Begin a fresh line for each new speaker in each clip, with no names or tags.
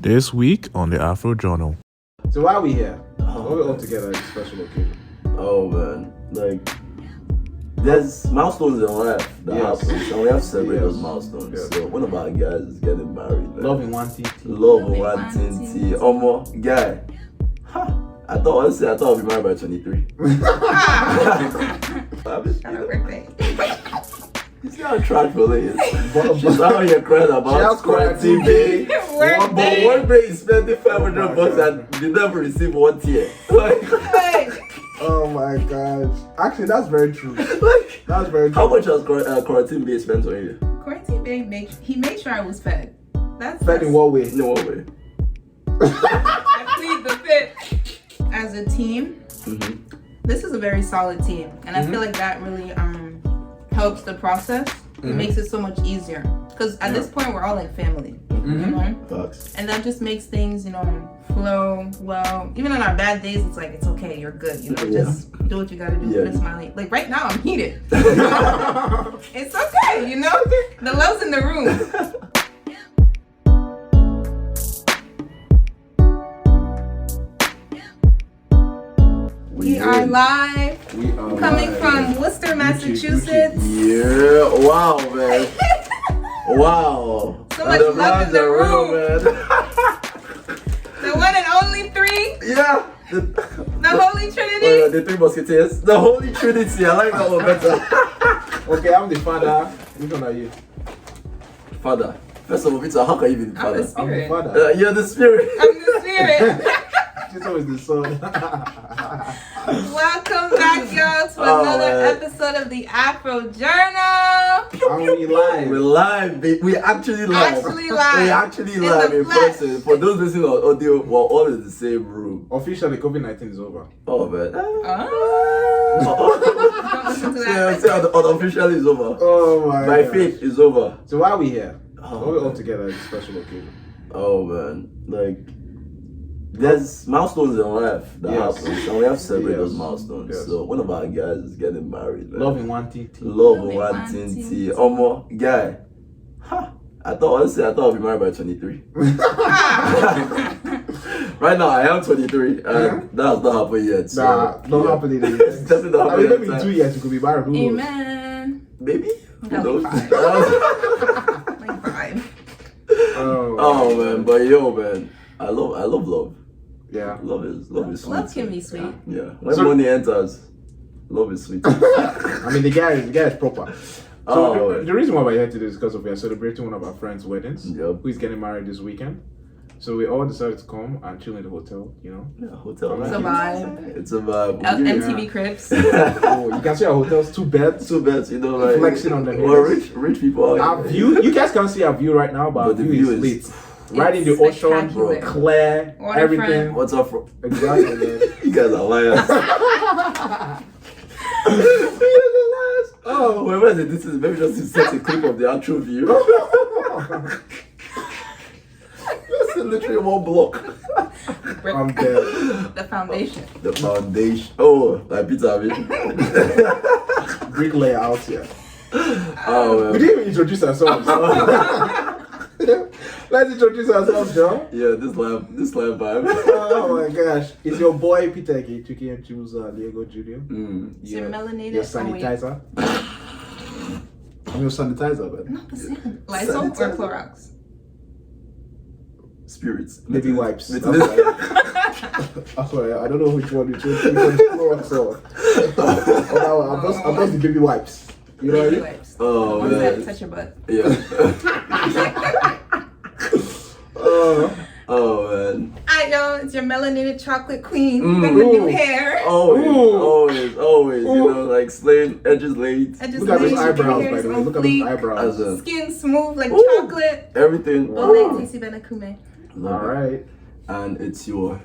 This week on the Afro Journal.
So why are we here? Why are we all together at this special occasion?
Oh man, like there's milestones in life that happen, and we have to celebrate those milestones.
Yes.
So one of our guys is getting married. Man.
Love in one tea.
Love in one tea. Omo, guy. I thought I'll be married by 23.
Happy birthday.
You see how trash Bole is? She's out here crying about quarantine pay. One day is spending $500 and they never receive 1 tier. Like,
oh my gosh. Actually, that's very true. That's very true.
How much has quarantine pay spent on you?
Quarantine Bay made sure I was fed.
Fed in what way?
No way.
I plead the fifth. As a team, this is a very solid team, and I feel like that really helps the process. It makes it so much easier because at this point we're all like family, you know.
Facts.
And that just makes things, flow well. Even on our bad days, it's like it's okay, you're good, Just do what you gotta do. Put a smiley. Like right now, I'm heated. It's okay, The love's in the room. We are live. Coming from Worcester, Massachusetts.
Yeah, wow, man. Wow.
So much love in the room.
Man.
The one and only three.
Yeah.
The Holy Trinity.
The three musketeers. The Holy Trinity. I like that one better.
Okay, I'm the father. Which one are you?
Father. First of all, Peter, how can you be the
I'm
father?
the spirit.
I'm the father.
You're the spirit.
I'm the spirit.
She's always the son.
Welcome back, y'all, to another episode of the Afro Journal.
And we live.
We're live, babe. We actually live.
We
actually live in person. For those listening on audio, we're all in the same room.
Officially, COVID-19 is over.
Oh, man.
Don't listen to that.
Say unofficially is over.
Oh my
My
gosh.
faith is over.
So why are we here? Why
Oh,
are we all
man.
together at this special occasion?
Oh, man. Like, there's milestones in life that happen, and we have to celebrate those milestones.
Yes.
So one of our guys is getting married. Man.
Love in one tea.
Love in one tea. Omo, guy. I thought I'll be married by 23. Right now, I am 23, and that's not happened yet. So,
not happening yet.
It's definitely not
I mean,
happening
maybe
yet.
in 2 years you could be married. Who knows?
Amen.
Maybe? Who
That'll be
knows?
fine. Like 5.
Oh man, but yo man, I love love.
Yeah.
Love is sweet.
Love can be sweet.
Yeah. When money enters, love is sweet.
I mean, the guy is proper. So the reason why we're here today is because we are celebrating one of our friends' weddings.
Yep.
Who is getting married this weekend. So we all decided to come and chill in the hotel,
Yeah, hotel.
It's a vibe.
It's a vibe.
MTV Cribs.
Oh, you can see our hotel's 2 beds.
2 beds, like
Flexing on the
well, rich people.
Our view, you guys can't see our view right now, but
the
our
view
view
is
is lit. Right in the ocean,
spectacular.
clear,
Waterfront.
everything.
What's up, bro?
Exactly, man.
You guys are liars. Oh, whoever did this is maybe just to set a clip of the actual view. That's literally one block.
I'm dead.
The foundation.
The foundation. Oh, like Peter, I mean.
Bricklayer out here.
Oh, man.
We didn't even introduce ourselves. Let's introduce ourselves, Joe.
Yeah, this live vibe.
Oh my gosh. It's your boy Peter Tuki and choose Diego Jr.
Is your melanated?
Your sanitizer. I'm your sanitizer, man.
Not the same. Lysol or Clorox?
Spirits.
Baby wipes.
With
I'm sorry, I don't know which one is Clorox or. I'm just the baby wipes. You know what I
Baby
mean?
wipes.
Oh,
Ones that
man.
touch your butt.
Yeah. Oh, man.
Alright, y'all, it's your melanated chocolate queen with the new hair.
Always. Like slaying, edges laid.
Look at those eyebrows, by the way. Look at those eyebrows.
Skin smooth like chocolate.
Everything.
Ole Tisi Benakume.
Alright.
And it's your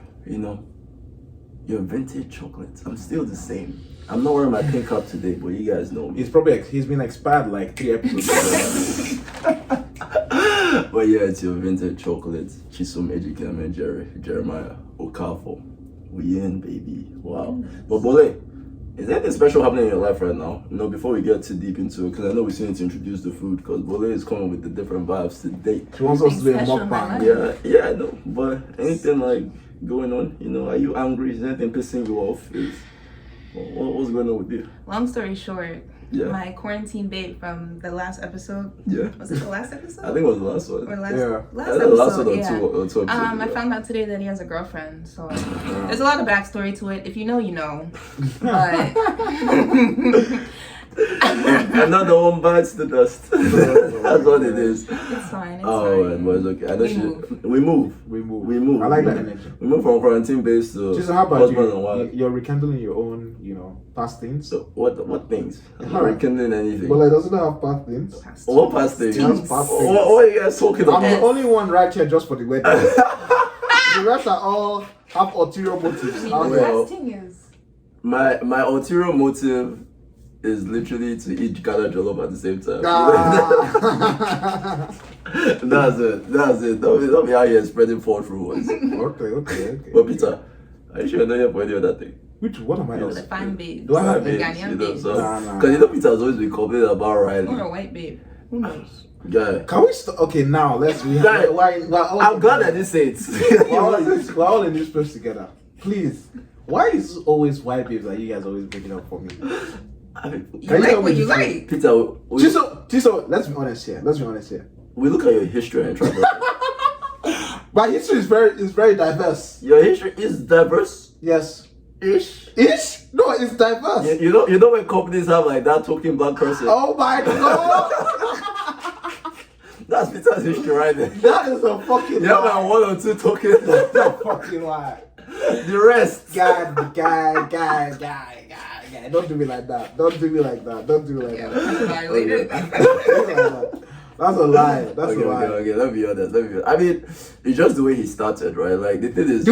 vintage chocolate. I'm still the same. I'm not wearing my pink cup today, but you guys know me.
He's been expired like 3 episodes ago.
But yeah, it's your vintage chocolate. Chisom Ejikeme Jeremiah Okafo. We in, baby. Wow. But Bole, Is there anything special happening in your life right now? You know, before we get too deep into it, because I know we still need to introduce the food, because Bole is coming with the different vibes today.
She wants us to do a
Special in my
mukbang.
Yeah, I know. But anything like going on? You know, are you angry? Is anything pissing you off? What's going on with you?
Long story short,
Yeah.
my quarantine babe from the last episode.
Yeah.
Was it the last episode?
I think it was the last one.
Or last,
Yeah.
last
I think
episode,
the last one or
yeah.
two episodes.
I found out today that he has a girlfriend, so there's a lot of backstory to it. If you know, you know. But
Another one bites the dust. That's what it is.
it's fine. It's
Oh
fine.
man, but it's okay. I know
We move.
we move.
We move. I like that energy.
We move from quarantine based to
Just how about
husband and
you?
wife.
You're rekindling your own, past things.
So what things? I'm not
Alright.
rekindling anything.
But like, doesn't have past things.
What past things?
It has past things.
What are you guys talking
I'm
about?
the only one right here just for the wedding. The rest are all have ulterior motives.
I mean,
out
the
there.
Well,
best thing is,
My ulterior motive is literally to eat Ghana jollof at the same time.
Ah.
That's it. Don't be out here spreading false rumors.
Okay.
But Peter, are you sure you're not here for any other thing?
What am I else?
the fine babe.
Do I have
the
babes?
Ghanaian babe.
Nah.
Because you know Peter's always been complaining about
Or
Riley.
a white babe. Who knows?
Guy.
Can we okay now? Let's
Guy, I'm glad I didn't say it.
we're all in this place together. Please. Why is it always white babes that you guys always bringing up for me?
I mean,
You
Can you
like
tell
what
me
you
the
like.
Peter,
Tiso, let's be honest here.
we look at your history and travel.
My history is very diverse.
Your history is diverse.
Yes.
Ish.
Ish? No, it's diverse.
You know when companies have like that token black person.
Oh my god!
That's Peter's history right there.
That is a fucking
You have like
lie.
one or two tokens.
That's a fucking lie.
The rest.
Guy. Don't do me like that.
Yeah,
That.
violated.
That's a lie. That's a lie.
Okay. Let me be honest. I mean, it's just the way he started, right? Like the thing is,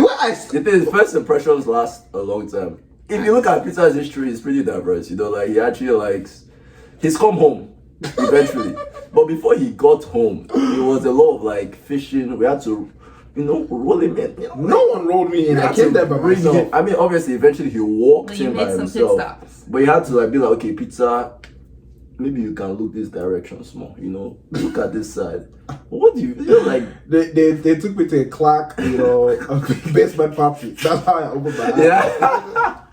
first impressions last a long time. If you look at Peter's history, it's pretty diverse. You know, like he actually likes. He's come home eventually, but before he got home, it was a lot of like fishing. We had to, roll him in.
No one rolled me in. I came there by
Bring
myself.
him. I mean, obviously, eventually he walked
But you
in by
made some pit
himself.
stops.
But you had to like be like, okay, Peter, maybe you can look this direction small. Look at this side. What do you feel like?
They took me to a Clark, basement party. That's how I opened my eyes.
Yeah.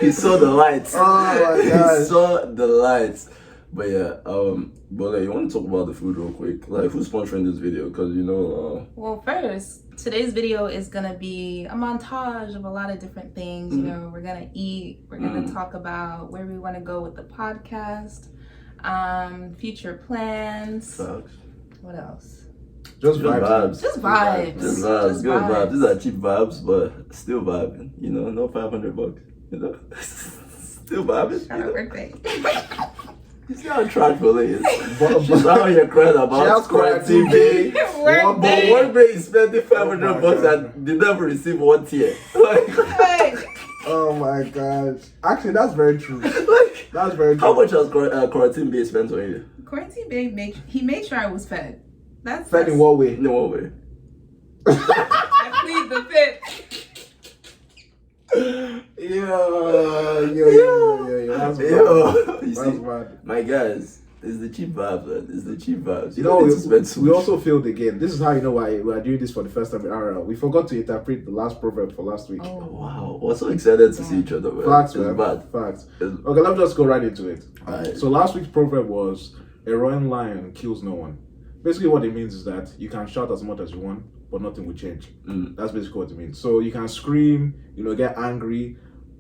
He saw the lights.
Oh my
He
gosh.
saw the lights. But yeah, but you want to talk about the food real quick? Like, who's sponsoring this video? Because
Well, first, today's video is gonna be a montage of a lot of different things. We're gonna eat. We're gonna talk about where we want to go with the podcast, future plans.
Facts.
What else?
Just vibes.
Just vibes.
Just vibes. Good vibes. These are cheap vibes, but still vibing. No $500. Still vibing.
Shout out birthday.
You see how trashful it is?
But-
She's how you're crying
She
about
has
quarantine
quarantine
day.
Work day.
One day is spending $500
God.
and did never receive one tier. Like,
Oh my gosh. Actually, that's very true.
like,
That's very true.
how much has quarantine day spent on you?
Quarantine babe made sure I was fed. That's
Fed in what way?
No way.
I plead the fifth.
Yeah. That's bad.
Yo, you
That's
see,
bad.
my guys, it's the cheap vibes, man. It's the cheap vibes.
You know,
don't need to spend so
we
much.
also failed again. This is how you know why we are doing this for the first time in IRL. We forgot to interpret the last proverb for last week.
Oh.
Wow, we're so excited to see each other, man.
Facts,
It's
man.
bad.
Facts.
It's-
Okay, let's just go right into it.
Alright.
So last week's proverb was, a roaring lion kills no one. Basically what it means is that you can shout as much as you want, but nothing will change. That's basically what it means. So you can scream, get angry,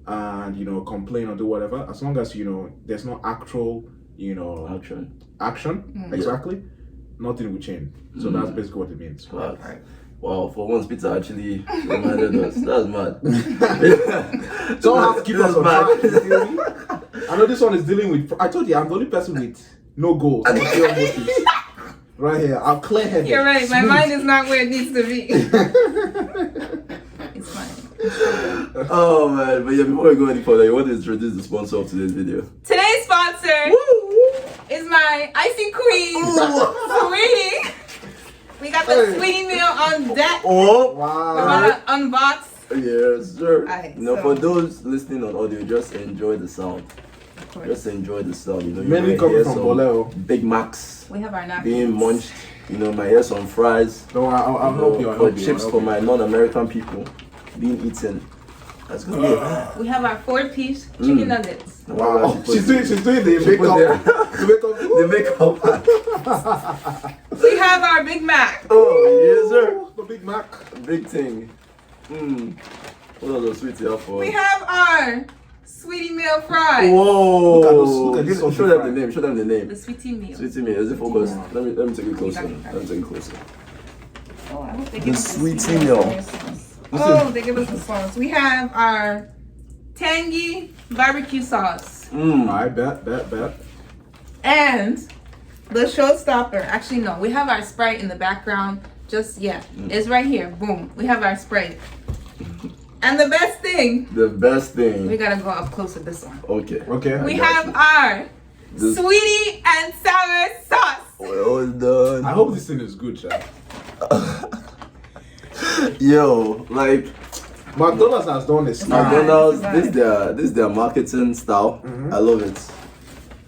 and complain or do whatever, as long as there's no actual action exactly, nothing will change. So that's basically what it means.
Wow, for once Peter actually reminded us. That's mad.
Someone has to keep us on
That's
track. You feel me? I know this one is dealing with, I told you I'm the only person with no goals, no clear motives. Right here, I'm clear-headed.
You're right. My mind is not where it needs to be. It's fine.
Oh man, but yeah, before we go any further, you want to introduce the sponsor of today's video.
Today's sponsor is my icy queen, Sweetie. We got the
Hey.
Sweetie meal on deck.
Oh,
We're
Wow.
about to unbox
Yes, sir.
Alright,
you know,
so-
for those listening on audio, just enjoy the sound.
Of course.
Just enjoy the sound. You know,
Mainly
you
coming
hear
from
some
Boleo.
Big Macs
We have our napkins.
being munched. You know, my hear some fries.
No, I'll
You
help
know,
you. I'll
for
help you.
chips
I'll
for
help
my non-American people being eaten. That's gonna be a
We have our 4-piece chicken nuggets.
you. Wow. She's doing the
She put
makeup. The makeup.
the makeup.
We have our Big Mac.
Oh, yes, sir.
The Big Mac.
Big thing. What are those sweets here for?
We have our Sweetie Meal Fries.
Whoa!
Look at those- look at this
Show
salty
them
fry.
the name. Show them the name.
The Sweetie Meal.
Sweetie me, is it focused? Let me take it closer.
Got it.
Let me take it closer.
Oh, I hope they
The
give us
Sweetie
sweet
Meal.
soy sauce. Oh, they give us the sauce. We have our tangy barbecue sauce.
I bet.
And the showstopper. Actually, no. We have our Sprite in the background. It's right here. Boom. We have our Sprite. And the best thing,
The best
we
thing.
gotta go up close to this one.
Okay.
Okay.
We
got
have
you.
our
This-
sweetie and sour sauce.
Well done.
I hope this thing is good, Chad.
Yo, like
McDonald's has done this.
Nah.
McDonald's,
This is
this their marketing style. I love it.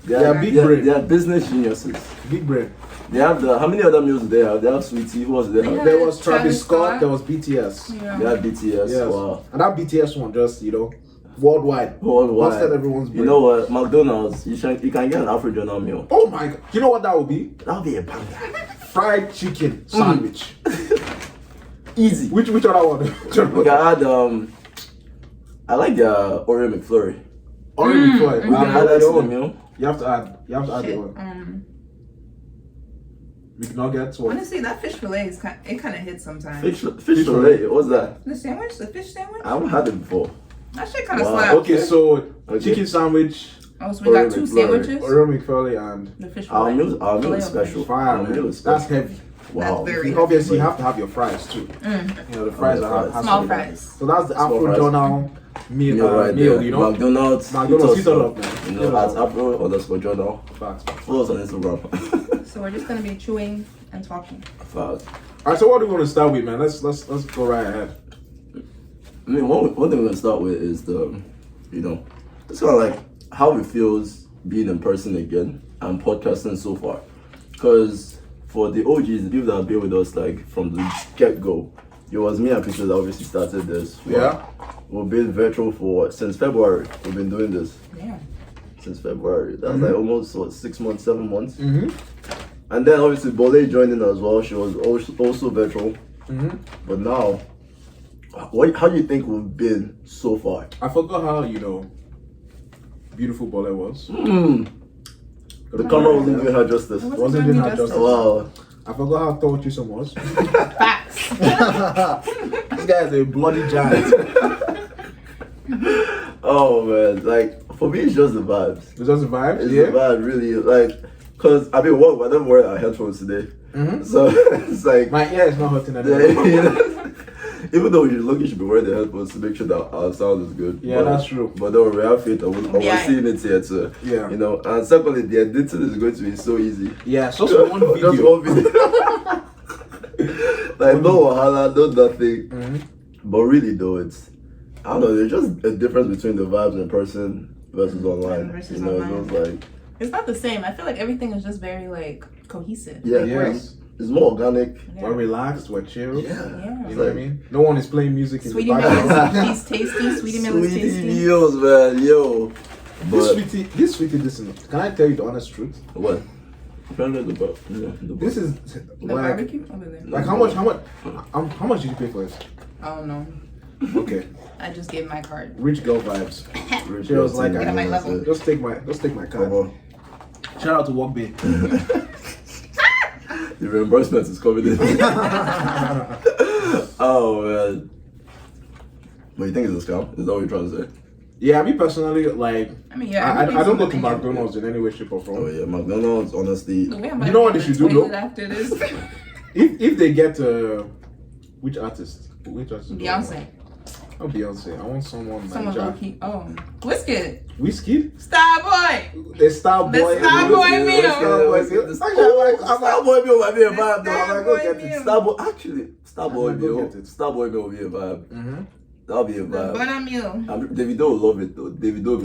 They are big brain.
They are business geniuses.
Big brain.
They have how many other meals do they have? They have Sweetie. Who was there?
They have-
There was Travis
Travis
Scott.
Scott.
There was BTS.
Yeah.
They have BTS.
Yes.
Wow.
And that BTS one just, worldwide.
Worldwide.
Busted everyone's brain.
You know what? McDonald's, you can get an Afro Journal meal.
Oh my god. You know what that would be?
That'll be a banger.
Fried chicken sandwich.
Easy.
Which other one? Which other
We
one?
can add I like the Oreo McFlurry.
Orange McFlurry.
We can add that to
your
the
own.
meal.
You have to add your own. McNuggets. What?
Honestly, that fish fillet is kind of hits sometimes.
Fish
Fish
fillet. What's that?
The sandwich, the fish sandwich,
I haven't had it before.
that shit kind of
Wow.
slap.
Okay, so
Okay.
chicken sandwich,
Oh, so we got
Oreo
2
McFlurry.
sandwiches.
Oreo McFlurry, and
The fish
Our
fillet.
meal is
Filet of
special.
fish.
fire.
Our
Man.
meal is
That's
special.
heavy.
Wow.
That's very
Obviously, you have to have your fries too. The fries
the
are
fries.
has
Small
to be there.
fries.
So that's the
Small
Afro
fries.
Journal meal.
Meal right
meal,
there. McDonald's.
McDonald's,
hit
hit
us
it
up.
up, man.
You
Hit it
know, at
up.
Afro_Journal.
Facts.
Follow us on Instagram.
So we're just gonna be chewing and talking.
Facts.
All right. So what do we want to start with, man? Let's go right ahead.
I mean, one thing we're gonna start with is it's kind of like how it feels being in person again and podcasting so far. Because for the OGs, the people that have been with us like from the get-go, it was me and Peter that obviously started this.
Yeah.
We've been virtual since February. We've been doing this
Yeah.
since February. That's like almost 6 months, 7 months.
Mm-hmm.
And then obviously Bole joined in as well. She was also virtual.
Mm-hmm.
But now, how do you think we've been so far?
I forgot how beautiful Bole was.
The camera wasn't doing her justice.
Wasn't doing her justice.
Wow.
I forgot how tall Chisholm was.
Facts.
This guy is a bloody giant.
Oh man, like for me it's just the vibes.
It's just a vibe.
It's
Yeah.
the vibe really, like, cause I mean, I don't wear our headphones today, so it's like,
My ear is not hurting
yeah,
anymore.
you know, even though you should be wearing the headphones to make sure that our sound is good.
Yeah, that's true.
But don't worry, we have faith, and we're
Yeah.
seeing it here too.
Yeah.
You know, and secondly, the editing is going to be so easy.
Yeah, it's just one video.
Just one video. Like no wahala, no nothing. But really though, I don't know, there's just a difference between the vibes in person versus online.
Versus
you know,
online.
it was like,
It's not the same. I feel like everything is just very like cohesive.
yeah,
Like,
Yes.
it's more organic.
Yeah.
We're relaxed, we're chill.
Yeah.
Yeah.
You know what I mean? No one is playing music in
Sweetie
the
Meal
background.
is she's tasty. Sweetie Meal is
Sweetie
tasty.
meals, man, yo. But
This sweetie, listen, can I tell you the honest truth?
what? The
This is
The
like,
barbecue over there.
like how much did you pay for it?
I don't know.
Okay,
I just gave my card.
rich girl vibes.
Rich
She was
girl
like,
team,
Get on my
that's
level.
it.
Just take my card.
Come on.
Shout out to Walk Bay.
The reimbursement is coming in. Oh man. But you think it's a scam? Is that what you're trying to say?
Yeah, me personally, like,
I mean, yeah.
I don't go to
everything's
McDonald's in any way, shape, or
Oh
form.
yeah, McDonald's honestly.
We
You know what they should do, though?
After this.
If they get which artist? Which artist?
Beyonce.
Not Beyonce. I want someone
Someone low
like
key. Oh, Whiskey.
Whiskey.
Starboy.
The Star Boy.
The Star Boy meal.
The Starboy meal might be a vibe though. I'm like, go
Starboy
get it.
meal.
Starboy, actually, Starboy
I'm like, go
meal.
get it.
Starboy meal will be a vibe. That'll be a vibe.
Bonamio.
Davido will love it though. Davido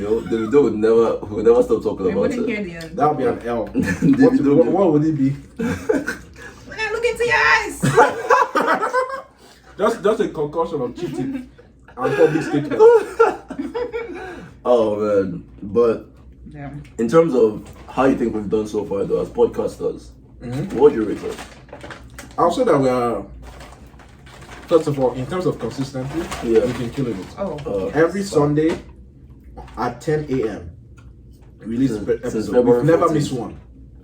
would never stop talking
I
about
wouldn't
it.
hear the end.
That would be an L.
Davido
what would it be?
When I look into your eyes.
Just a concussion of cheating and public statement.
Oh man, but
Yeah.
in terms of how you think we've done so far though as podcasters, what would you rate us?
I'll say that we are, first of all, in terms of consistency,
Yeah.
we've been killing it.
Oh.
Every Sunday at 10 a.m. release
Since
episode.
February
We've never
14th.
missed one.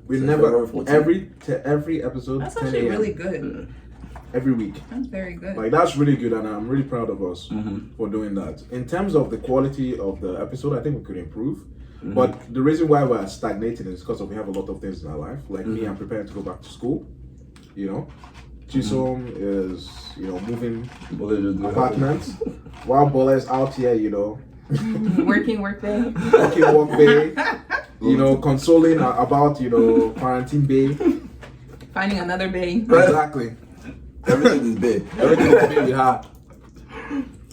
We
Since
never
February 14th.
every episode
That's
10
actually
a.m.
really good.
every week.
That's very good.
Like that's really good, and I'm really proud of us for doing that. In terms of the quality of the episode, I think we could improve. But the reason why we're stagnating is because we have a lot of things in our life. Like me, I'm preparing to go back to school. You know, Chisom is moving apartments, while Bola is out here.
Working work day.
Work day. Consoling about quarantine bay.
Finding another bay.
Exactly.
Everything is big.
Everything is baby hard.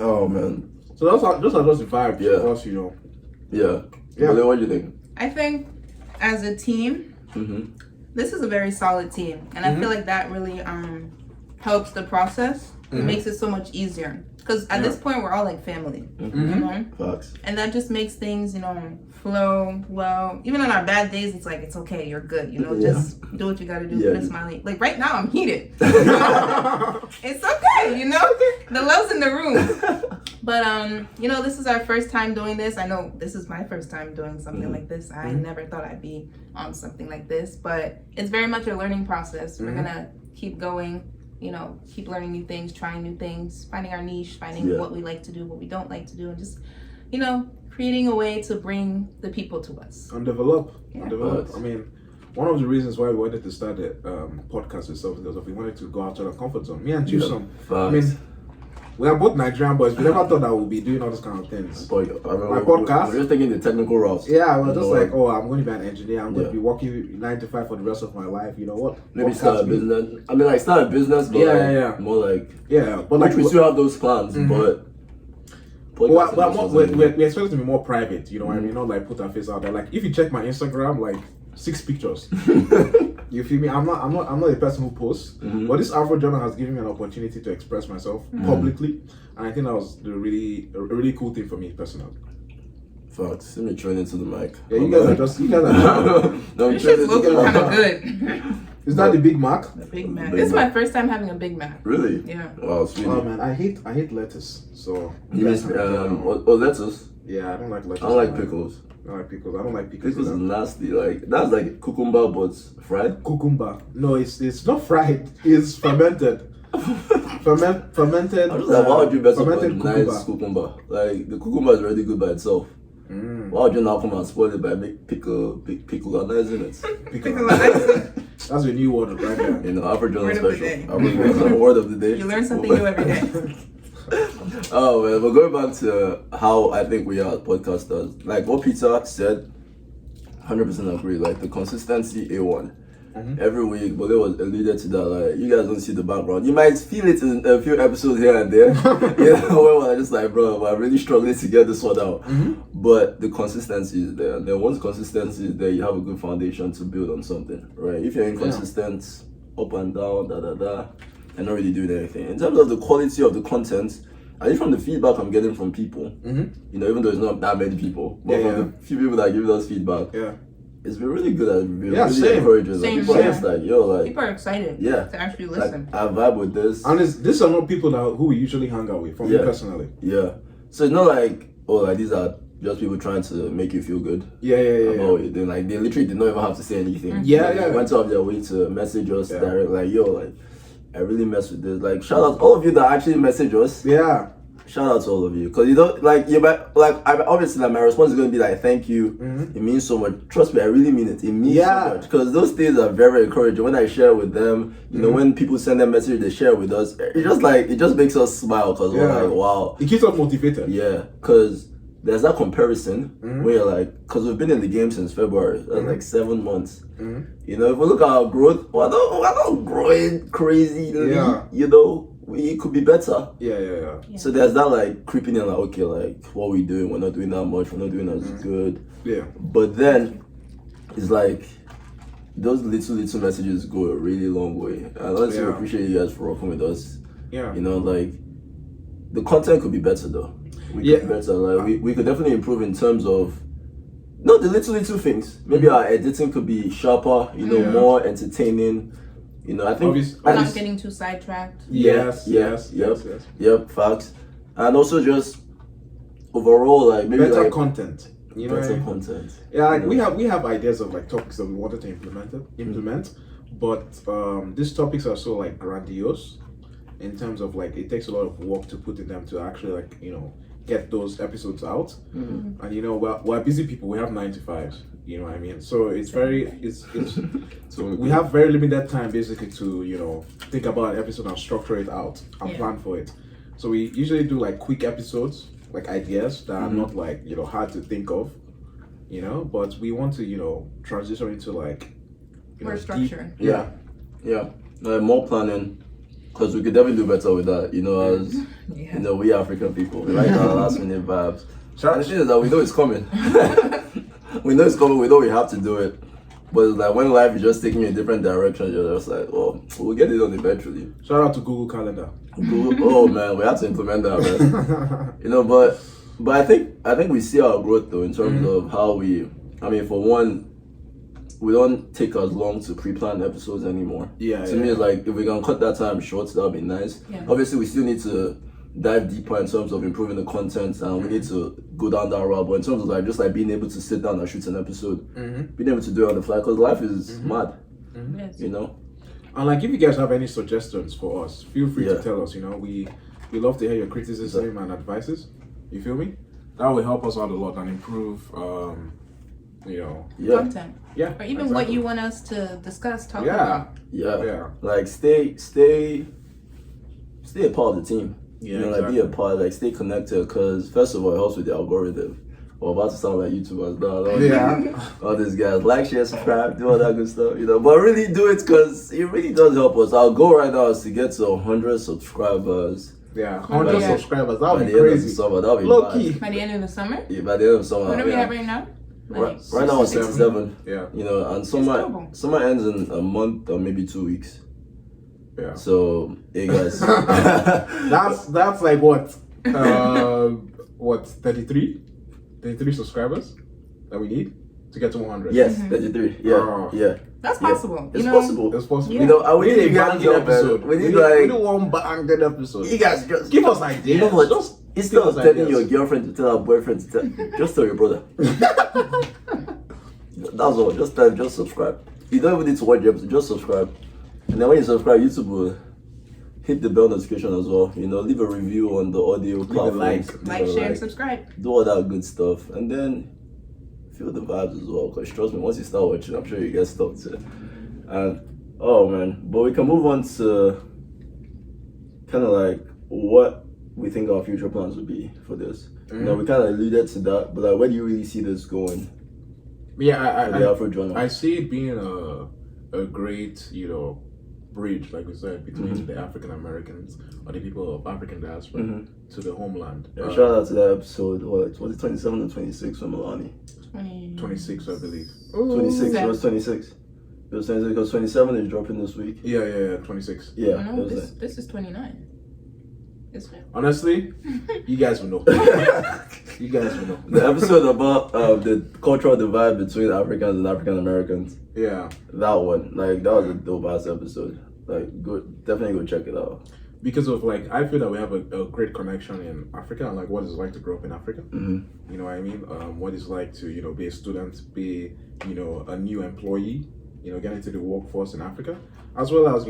Oh man.
So those are just the vibes
Yeah.
for us,
Yeah.
Yeah.
Bole, what do you think?
I think as a team, this is a very solid team. And I feel like that really helps the process. It makes it so much easier. Because at this point, we're all like family. You know?
Facts.
And that just makes things, flow well. Even on our bad days, it's like, it's okay, you're good. Just do what you gotta do, put a smiley. Like right now, I'm heated. It's okay, The love's in the room. But, this is our first time doing this. I know this is my first time doing something like this. I never thought I'd be on something like this. But it's very much a learning process. We're gonna keep going. Keep learning new things, trying new things, finding our niche, finding what we like to do, what we don't like to do, and just, creating a way to bring the people to us.
And develop.
Yeah.
I mean, one of the reasons why we wanted to start the podcast itself is because we wanted to go outside our comfort zone. Me and Chisom, I mean, we are both Nigerian boys. We never thought that we'd be doing all these kind of things.
But,
My podcast?
We're just taking the technical routes.
Yeah, we're just like, I'm going to be an engineer. I'm going to be working 9 to 5 for the rest of my life. You know what?
Maybe start a business. I mean, like start a business, but more like
but like
we still have those plans, but.
We expect it to be more private. You know what I mean? Not like put our face out there. Like if you check my Instagram, like 6 pictures. You feel me? I'm not a person who posts, but this Afro journal has given me an opportunity to express myself publicly, and I think that was a really cool thing for me personally.
Fuck, see me training to the mic.
Yeah, you guys are
No,
This shit's looking kind of good.
Is that the Big Mac?
The Big Mac. This is my first time having a Big Mac.
Really?
Yeah.
Wow, sweetie.
Oh man, I hate lettuce. So
You miss lettuce?
yeah, I don't like lettuce.
I don't like pickles.
I don't like pickles. I don't like pickles.
Pickles is nasty. Like that's like cucumber but fried.
Cucumber. No, it's not fried. It's fermented. Fermented.
I'm just like, why would you mess up a
fermented
nice cucumber? Like the cucumber is already good by itself. Why would you now come and spoil it by make pickleizing it?
Pickleizing.
That's a new word right there.
Afro Journal
Word of the
special.
day.
Word of the day.
You learn something new every day.
Oh man, but going back to how I think we are podcasters, like what Peter said, 100% agree. Like the consistency, A1. Every week, but it was alluded to that. Like you guys don't see the background. You might feel it in a few episodes here and there. Where I'm just like, bro, I'm really struggling to get this one out. But the consistency is there. And then once consistency is there, you have a good foundation to build on something, right? If you're inconsistent, up and down, and not really doing anything. In terms of the quality of the content, I think from the feedback I'm getting from people, even though it's not that many people, but from the few people that give us feedback, it's been really good at reviewing. Really encouraging. Like, people are just like,
people are excited to actually listen.
Like, I vibe with this.
And these are not people who we usually hang out with, from me personally.
Yeah. So it's not like, these are just people trying to make you feel good.
Yeah.
About it. Then like they literally did not even have to say anything. They went out of their way to message us direct, like, I really mess with this. Like, shout out all of you that actually message us.
Yeah.
Shout out to all of you, because you don't obviously my response is going to be like, thank you, it means so much. Trust me, I really mean it. It means so much, because those things are very encouraging. When I share with them, when people send them message, they share with us. It just makes us smile, because we're like, wow,
it keeps us motivated.
Yeah, because there's that comparison where you're like, because we've been in the game since February, that's like 7 months. If we look at our growth, we're not growing crazy, we could be better.
Yeah.
So there's that like creeping in, like, okay, like what we doing? We're not doing that much. We're not doing as good.
Yeah.
But then it's like those little messages go a really long way. And honestly, appreciate you guys for working with us.
Yeah.
You know, like the content could be better though. We could be better. Like we could definitely improve in terms of the little things. Maybe our editing could be sharper. You know, more entertaining. You know, I think
not getting too sidetracked.
Yes.
Yep, facts. And also just overall, like maybe
better
like
content. You know,
better content.
Yeah, like we have ideas of like topics that we wanted to implement, but these topics are so like grandiose in terms of like it takes a lot of work to put in them to actually like get those episodes out. And we're busy people. We have 9 to 5s. You know what I mean? So it's so we have very limited time basically to think about an episode and structure it out and plan for it. So we usually do like quick episodes, like ideas that are not like hard to think of, but we want to transition into like
more structure.
Yeah, more planning, because we could definitely do better with that. As we African people, we like our last minute vibes. And the thing is that we know it's coming. We know it's coming. We know we have to do it. But it's like when life is just taking you a different direction, you're just like, oh, we'll get it done eventually.
Shout out to Google Calendar.
Oh man, we have to implement that, man. But I think we see our growth though in terms of how for one, we don't take as long to pre-plan episodes anymore. To me, it's like if we can cut that time short, that would be nice. Obviously, we still need to dive deeper in terms of improving the content, and we need to go down that route. But in terms of like just like being able to sit down and shoot an episode, being able to do it on the fly, because life is mad.
And like if you guys have any suggestions for us, feel free to tell us. We love to hear your criticism and advices. You feel me? That will help us out a lot and improve
content.
Yeah.
Or even what you want us to discuss, talk about.
Yeah. Like stay a part of the team. Like be a part, like stay connected, because first of all, it helps with the algorithm. We're about to sound like YouTubers now. All these guys, like, share, subscribe, do all that good stuff, But really do it, because it really does help us. Our goal right now is to get to 100 subscribers.
100 subscribers. That would be crazy.
That would be
low key.
By the end of the summer?
Yeah, by the end of summer.
What do we have right now?
Right now it's 67.
Yeah.
And summer ends in a month or maybe 2 weeks.
Yeah.
So, hey guys.
that's like what? 33 subscribers that we need to get to 100.
Yes, 33. Yeah.
That's possible.
It's possible.
It's possible.
Yeah.
We need a banging episode.
We need
one banging episode.
You guys just
give us ideas.
You know what? Instead of telling your girlfriend to tell her boyfriend to tell, just tell your brother. That's all. Just subscribe. You don't even need to watch the episode. Just subscribe. And then when you subscribe, YouTube will hit the bell notification as well. Leave a review on the audio platforms.
Like, share, and subscribe.
Do all that good stuff, and then feel the vibes as well. Because trust me, once you start watching, I'm sure you get stuck to it. And oh man, but we can move on to kind of like what we think our future plans would be for this. We kind of alluded to that, but like, where do you really see this going?
Yeah,
the Afro genre?
I see it being a great, bridge, like we said, between the African Americans or the people of African diaspora to the homeland.
Shout out to that episode. What was it, 27 or 26 from Milani?
26, I believe.
26. It was 26. It was 26 because 27 is dropping this week.
Yeah, 26.
Yeah.
No, this is 29.
Honestly, you guys will know. You guys will know.
The episode about the cultural divide between Africans and African Americans.
Yeah.
That one. Like, that was a dope ass episode. Like, definitely go check it out.
Because of like, I feel that we have a great connection in Africa and like what it's like to grow up in Africa. You know what I mean? What it's like to, be a student, be, a new employee, get into the workforce in Africa, as well as,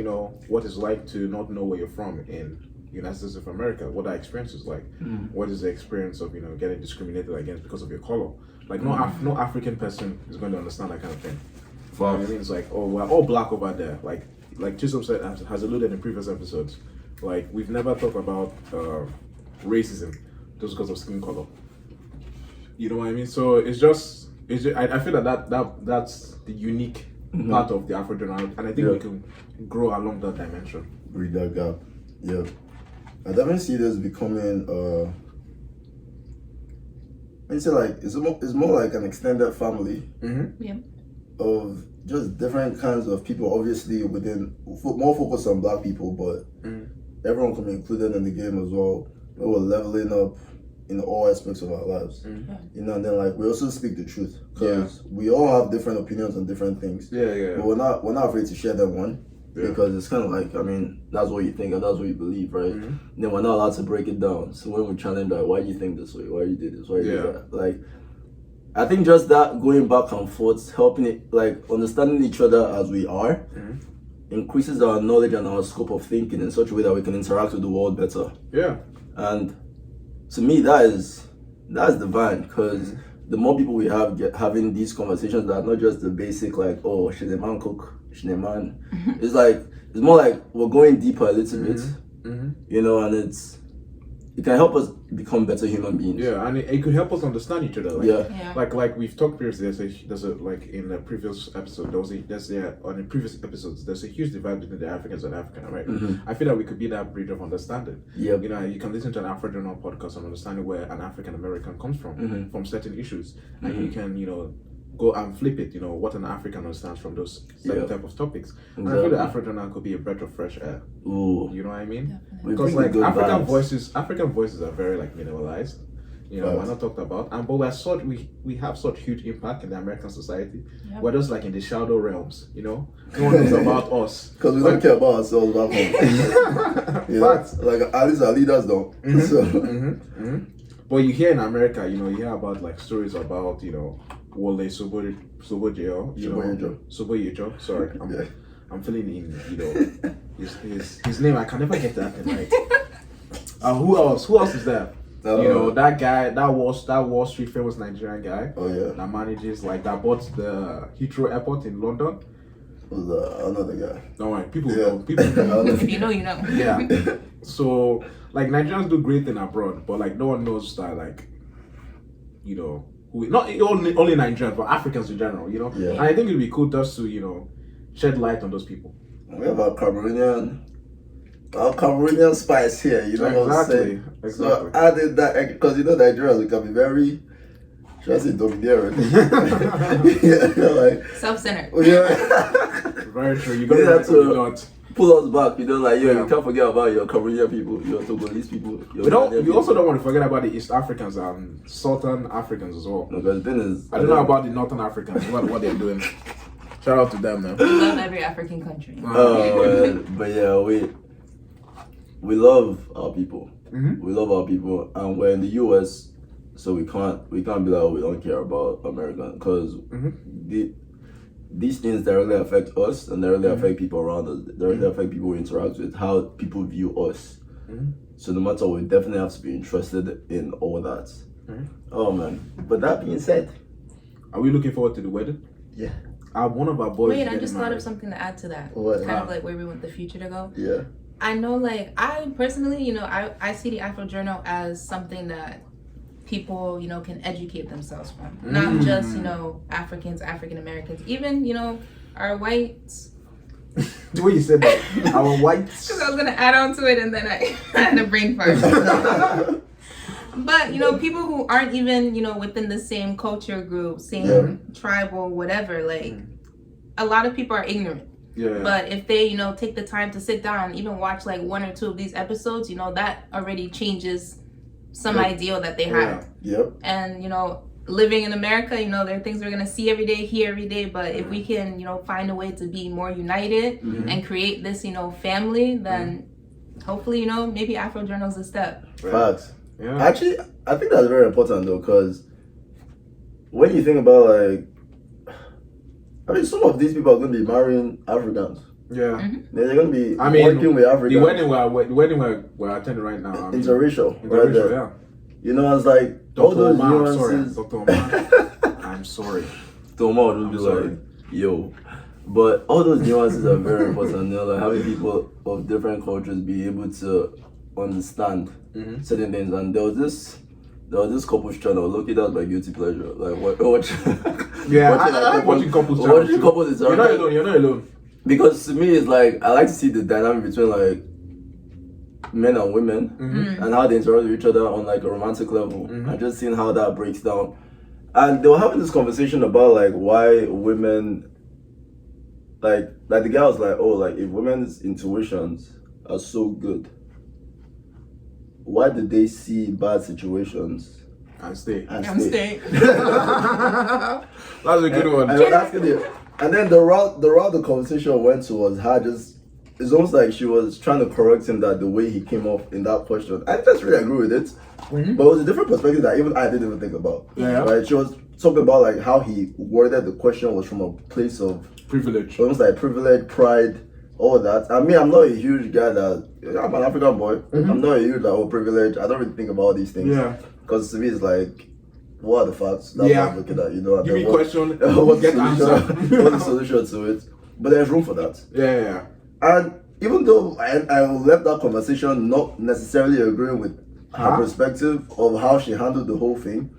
what it's like to not know where you're from in United States of America, what that experience is like. What is the experience of, getting discriminated against because of your color? Like, no African person is going to understand that kind of thing. You know what I mean? It's like, oh, we're all black over there. Like Chisholm said, has alluded in previous episodes. Like, we've never talked about racism just because of skin color. You know what I mean? So it's just I feel that's the unique part of the Afro genre, and I think we can grow along that dimension.
Read that gap. Yeah.
I definitely see this becoming it's like it's more like an extended family of just different kinds of people. Obviously, within more focus on Black people, but everyone can be included in the game as well. We're leveling up in all aspects of our lives, you know. And then like we also speak the truth because we all have different opinions on different things. But we're not afraid to share them because it's kind of like, I mean, that's what you think and that's what you believe, right? And then we're not allowed to break it down. So when we challenge like, why do you think this way? Why you did this? Why you did that? Like, I think just that going back and forth, helping it, like understanding each other as we are, increases our knowledge and our scope of thinking in such a way that we can interact with the world better. And to me, that's divine, because the more people we have having these conversations that are not just the basic like, oh, should a man cook, should a man, it's more like we're going deeper a little bit, you know, and it can help us become better human beings.
And it could help us understand each other. Like we've talked previously. There's a like in the previous episode. On the previous episodes. There's a huge divide between the Africans and African Americans. I feel that we could be that bridge of understanding. You know, you can listen to an Afro Journal podcast and understanding where an African American comes from certain issues, and you can, you know, go and flip it, you know, what an African understands from those certain type of topics. And I feel the Afro Journal could be a breath of fresh air. You know what I mean? Because like African voices are very like minimalized. You know, we're not talked about, but we have such huge impact in the American society. We're just like in the shadow realms, you know. No one knows about us
because we don't care about ourselves back home. You know, like at least our leaders don't.
But you hear in America, you know, you hear about like stories about, you know, Wole Sobojeyo, you know, Soboyejo. Sorry, I'm filling in, you know, his name. I can never get that thing right. Who else is there? You know, that guy, that Wall Street famous Nigerian guy. That manages that bought the Heathrow Airport in London.
Another guy.
Don't worry, people know.
If you know, you know.
So like Nigerians do great thing abroad, but like no one knows that, like, you know, not only Nigerians, but Africans in general, you know. And I think it'd be cool just to, you know, shed light on those people.
We have our Cameroonian spice here, you know what I'm saying? So I did that because, you know, Nigerians can be very, should I say, domineering? Like
self-centered.
Very true. You got to
pull us back, you know, like you can't forget about your Cameroonian people, your Togolese people.
We also don't want to forget about the East Africans and Southern Africans as well.
No, because then
I don't know about the Northern Africans, what they're doing. Shout out to them, man.
We love every African country.
But yeah, we love our people. We love our people, and we're in the US, so we can't be like, oh, we don't care about America, because these things directly affect us and directly affect people around us, directly affect people we interact with, how people view us. So no matter what, we definitely have to be interested in all that. Oh man. But that being said,
are we looking forward to the wedding?
Yeah.
One of our boys.
Wait, I just thought of something to add to that.
What?
Kind of like where we want the future to go.
Yeah.
I know, like, I personally, you know, I see the Afro Journal as something that people, you know, can educate themselves from. Not just, you know, Africans, African Americans, even, you know, our whites.
The way you said that, our whites.
Because I was going to add on to it and then I had a brain fart. But, you know, people who aren't even, you know, within the same culture group, same tribal, whatever, like, a lot of people are ignorant. But if they, you know, take the time to sit down and even watch like one or two of these episodes, you know, that already changes some ideal that they have. And, you know, living in America, you know, there are things we're going to see every day, hear every day. But if we can, you know, find a way to be more united and create this, you know, family, then hopefully, you know, maybe Afro Journal's a step.
Facts. Actually, I think that's very important though, because when you think about like, I mean, some of these people are going to be marrying Africans. They're going to be working with Africans.
The wedding we're attending right now.
Interracial, right there. You know, it's like
Dr.
all those
Omar,
nuances.
Dr. Omar, I'm sorry.
Dr. Omar would be like, yo. But all those nuances are very important. You know, like having people of different cultures be able to understand certain things. And there was this couples channel. Look, that was my guilty pleasure. Like watch.
I like watching couples channel.
Watching couples is
You're not alone. You're not alone.
Because to me, it's like I like to see the dynamic between like men and women and how they interact with each other on like a romantic level, and just seeing how that breaks down. And they were having this conversation about like why women, like the guy was like, oh, like if women's intuitions are so good, why did they see bad situations
And stay.
I'm staying.
That's a good one.
And then the route the conversation went to was her just, it's almost like she was trying to correct him that the way he came off in that question. I just really agree with it. But it was a different perspective that even I didn't even think about.
Yeah.
Right? She was talking about like how he worded the question was from a place of
Privilege.
almost like privilege, pride, all that. I mean, I'm not a huge guy that, I'm an African boy. I'm not a huge like, privilege. I don't really think about all these things.
Yeah.
Because to me, it's like, what are the facts? That's what I'm looking at, you know. And
Give me
then
question,
what's
get
the
answer.
solution? What's the solution to it? But there's room for that.
Yeah.
And even though I left that conversation not necessarily agreeing with her perspective of how she handled the whole thing,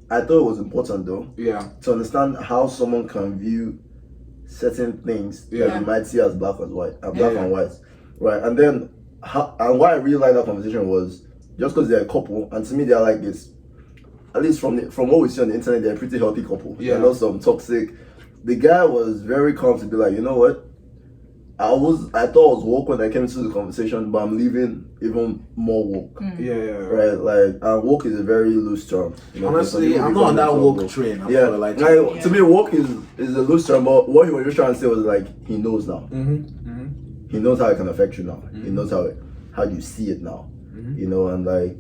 I thought it was important though.
Yeah.
To understand how someone can view certain things that you might see as black and white, and white, right? And then, and why I really like that conversation was just because they're a couple, and to me they're like this. At least from what we see on the internet, they're a pretty healthy couple.
Yeah.
Not some toxic. The guy was very calm to be like, you know what? I thought I was woke when I came into the conversation, but I'm leaving even more woke.
Yeah.
Right, like woke is a very loose term. You know,
Honestly, I'm not on that woke train.
To me, woke is a loose term. But what he was just trying to say was like he knows now. He knows how it can affect you now. He knows how you see it now. You know, and like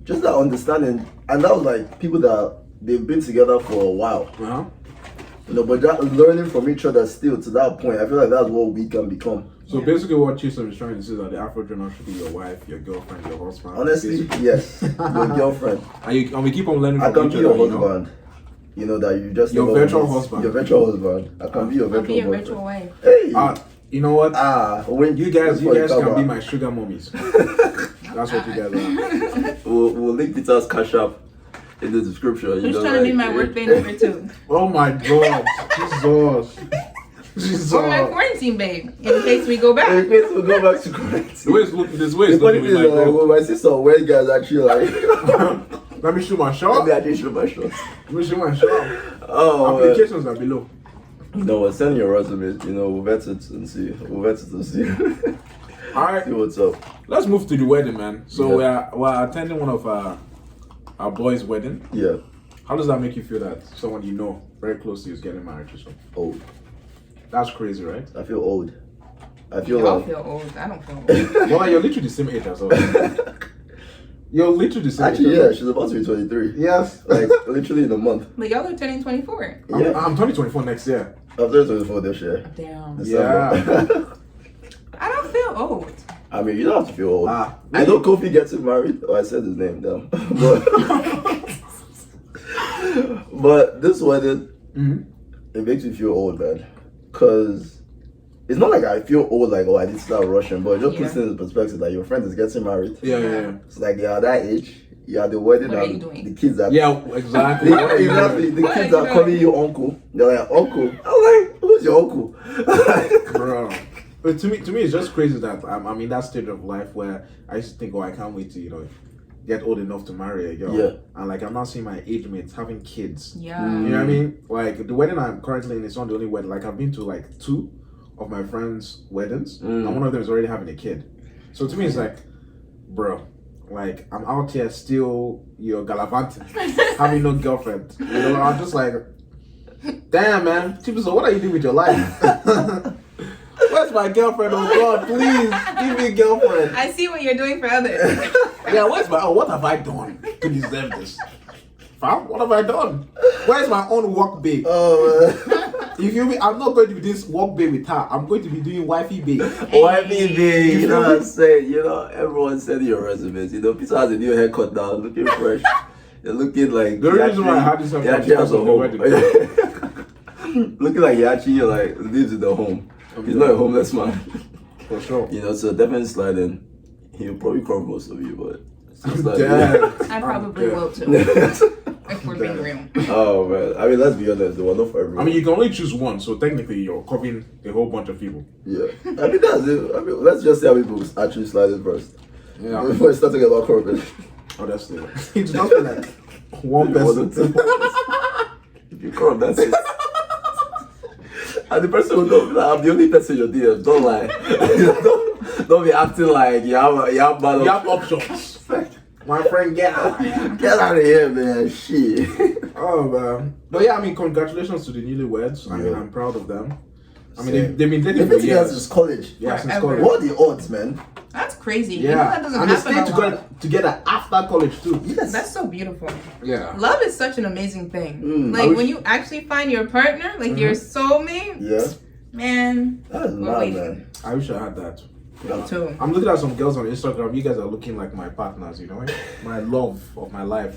just that understanding, and that was like people that they've been together for a while. You know, but that learning from each other still to that point, I feel like that's what we can become.
So basically what Chisholm is trying to say is that the Afro journal should be your wife, your girlfriend, your husband.
Honestly, yes. Your girlfriend.
And we keep on learning
I
from
can
each
be
other,
your husband. You know that you just
your virtual husband.
Your virtual husband. I can be your
I'll
virtual
be your
boyfriend.
virtual wife.
Hey!
You know what?
When
You guys can be my sugar mummies. That's what you guys are.
We'll link Peter's Cash App in the description.
Who's trying to be my birthday number 2?
Oh my god. Jesus.
Or my quarantine babe, in case we go back.
In case we go back to quarantine.
The way it's looking, this way
The
it's
funny
looking
thing is,
like,
when my sister when guys actually like
let me shoot my shot.
let me actually shoot my shot.
Let me shoot my shot.
Oh,
Applications are below.
you know what? Send your resume. You know, we'll vet it and see. We'll vet it and see.
Alright.
See what's up.
Let's move to the wedding, man. So we're attending one of our boys' wedding.
Yeah.
How does that make you feel that someone you know very closely is getting married to someone?
Old.
That's crazy, right?
I feel old. I feel
Y'all
like
feel old. I don't feel old.
Well, you're literally the same age as us. You're literally the same
actually,
age
yeah,
as us.
she's about to be 23.
Yes.
Like literally in a month.
But y'all are turning 24.
Yeah.
I'm 2024 next year.
I'm 24 this year.
Damn.
December.
I don't feel old.
I mean, you don't have to feel old.
Ah,
I know Kofi gets married. Oh, I said his name down. But this wedding, it makes me feel old, man. Because it's not like I feel old, like, oh, I need to start rushing, but it just puts in the perspective that your friend is getting married.
Yeah.
It's like you're at that age, you're at the wedding,
What are you
and
doing?
the kids are.
Yeah, exactly.
Exactly. The
What
kids
are
are
you
calling
doing?
you uncle. They're like, uncle. I'm like, who's your uncle?
Bro. But to me, it's just crazy that I'm in that stage of life where I used to think, oh, I can't wait to, get old enough to marry a girl.
Yeah.
And like I'm not seeing my age mates having kids.
Yeah.
You know what I mean? Like the wedding I'm currently in is not the only wedding. Like I've been to like 2 of my friends' weddings, and one of them is already having a kid. So to me, it's like, bro, like I'm out here still, gallivanting, having no girlfriend. I'm just like, damn, man. People, so what are you doing with your life? Where's my girlfriend? Oh God, please give me a girlfriend.
I see what you're doing for others.
Yeah, what have I done to deserve this? Fam, what have I done? Where's my own work babe?
Oh, man.
You feel me? I'm not going to be this work babe with her. I'm going to be doing wifey babe.
Wifey babe, you know what I'm saying? Everyone send your resumes. Peter has a new haircut now, looking fresh. You're looking like
The reason why I had this
he actually has a home. Looking like he actually lives in the home. He's not a homeless man.
For sure.
So definitely slide in. He'll probably call most of you, but still slide in.
Damn.
I probably will too. If we're being real.
Oh man, I mean, let's be honest, the one not for everyone.
I mean, you can only choose one, so technically you're covering a whole bunch of people.
Yeah, I mean that's it. I mean, let's just see how people actually slide in first.
Yeah.
Before I start talking about corporate.
Honestly, it's just like one person.
If you crop, that's it. And the person will know that I'm the only person in your DM. Don't lie. don't be acting like you have
options. My friend, get out.
Get out of here, man. Shit.
Oh man. But yeah, I mean, congratulations to the newlyweds. I mean, I'm proud of them. I mean, they've been dating for years.
Since college.
Yeah, since
Forever.
college.
What are the odds, man?
That's crazy.
Yeah,
You know that doesn't
and they
happen
stayed
a lot.
together after college too.
Yes.
That's so beautiful.
Yeah.
Love is such an amazing thing.
Mm,
like
wish-
when you actually find your partner, like your soulmate,
Yeah.
man.
That is
we're
mad,
waiting.
man.
I wish I had that.
Me too.
I'm looking at some girls on Instagram. You guys are looking like my partners, you know? My love of my life.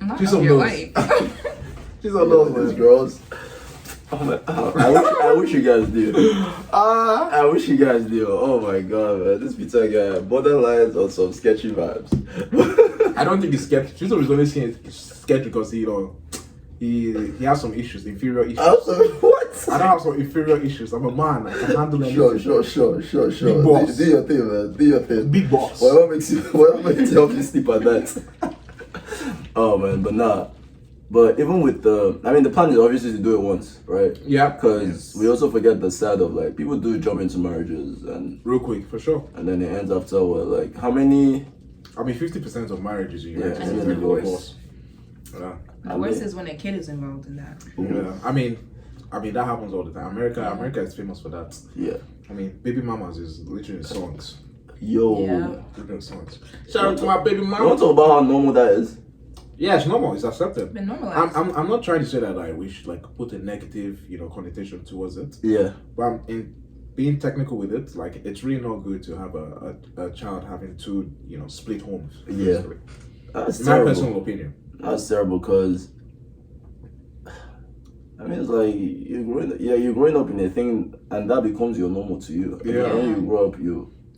Not
She's
of
on
your
those.
life.
She's on
Those
those,
girls.
I wish you guys do. I wish you guys do. Oh my god, man. This pizza guy, borderlines on some sketchy vibes.
I don't think he's sketchy. She's always only saying it's sketchy because he has some issues, inferior issues.
Also, what?
I don't have some inferior issues. I'm a man. I can handle anything.
Sure.
Big boss.
Do your thing, man. Do your thing.
Big boss.
Whatever makes you help you sleep at night.
Oh man, but nah. But even with the plan is obviously to do it once, right?
Yeah.
Because we also forget the side of like people do jump into marriages and
Real quick, for sure.
then it ends after what, like how many?
I mean, 50% of marriages you
Yeah,
have
and
to
then divorce.
divorce. Yeah.
The worst is when a kid is involved in that.
Yeah. I mean, that happens all the time. America is famous for that.
Yeah.
I mean, baby mamas is literally songs.
Yo.
Yeah.
Literally songs. Shout out to my baby
You want
mama.
to talk about how normal that is?
Yeah, it's normal. It's accepted.
Been normalized.
I'm not trying to say that we should like put a negative, connotation towards it.
Yeah.
But I'm in being technical with it, like it's really not good to have a child having two, split homes.
Yeah.
basically.
That's
In my
terrible.
personal opinion.
That's terrible because it's like you're growing up in a thing and that becomes your normal to you. And
Yeah.
when you grow up,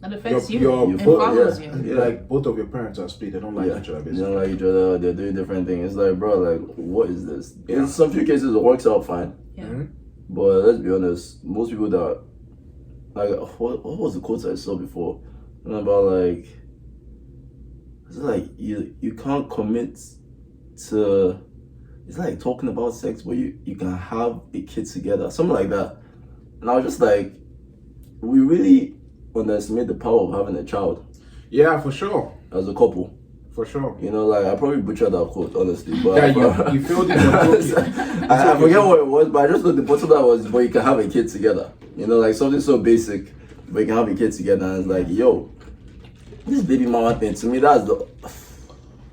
That affects you.
your-
It
your-
follows
yeah.
you.
Like both of your parents are split. They don't like each other.
they
Basically.
don't like each other. They're doing different things. It's like, bro, like what is this?
Yeah.
In some few cases, it works out fine.
Yeah.
Mhm.
But let's be honest, most people that like what was the quote I saw before? And about like it's like you can't commit to it's like talking about sex but you can have a kid together. Something like that. And I was just like, we really underestimate the power of having a child
Yeah, for sure.
as a couple.
For sure.
Like I probably butchered that quote, honestly. But
Yeah, you feel it.
I forget what it was, but I just know the bottom line was, but you can have a kid together. Like something so basic, but you can have a kid together. And it's like, yo, this baby mama thing, to me, that's the...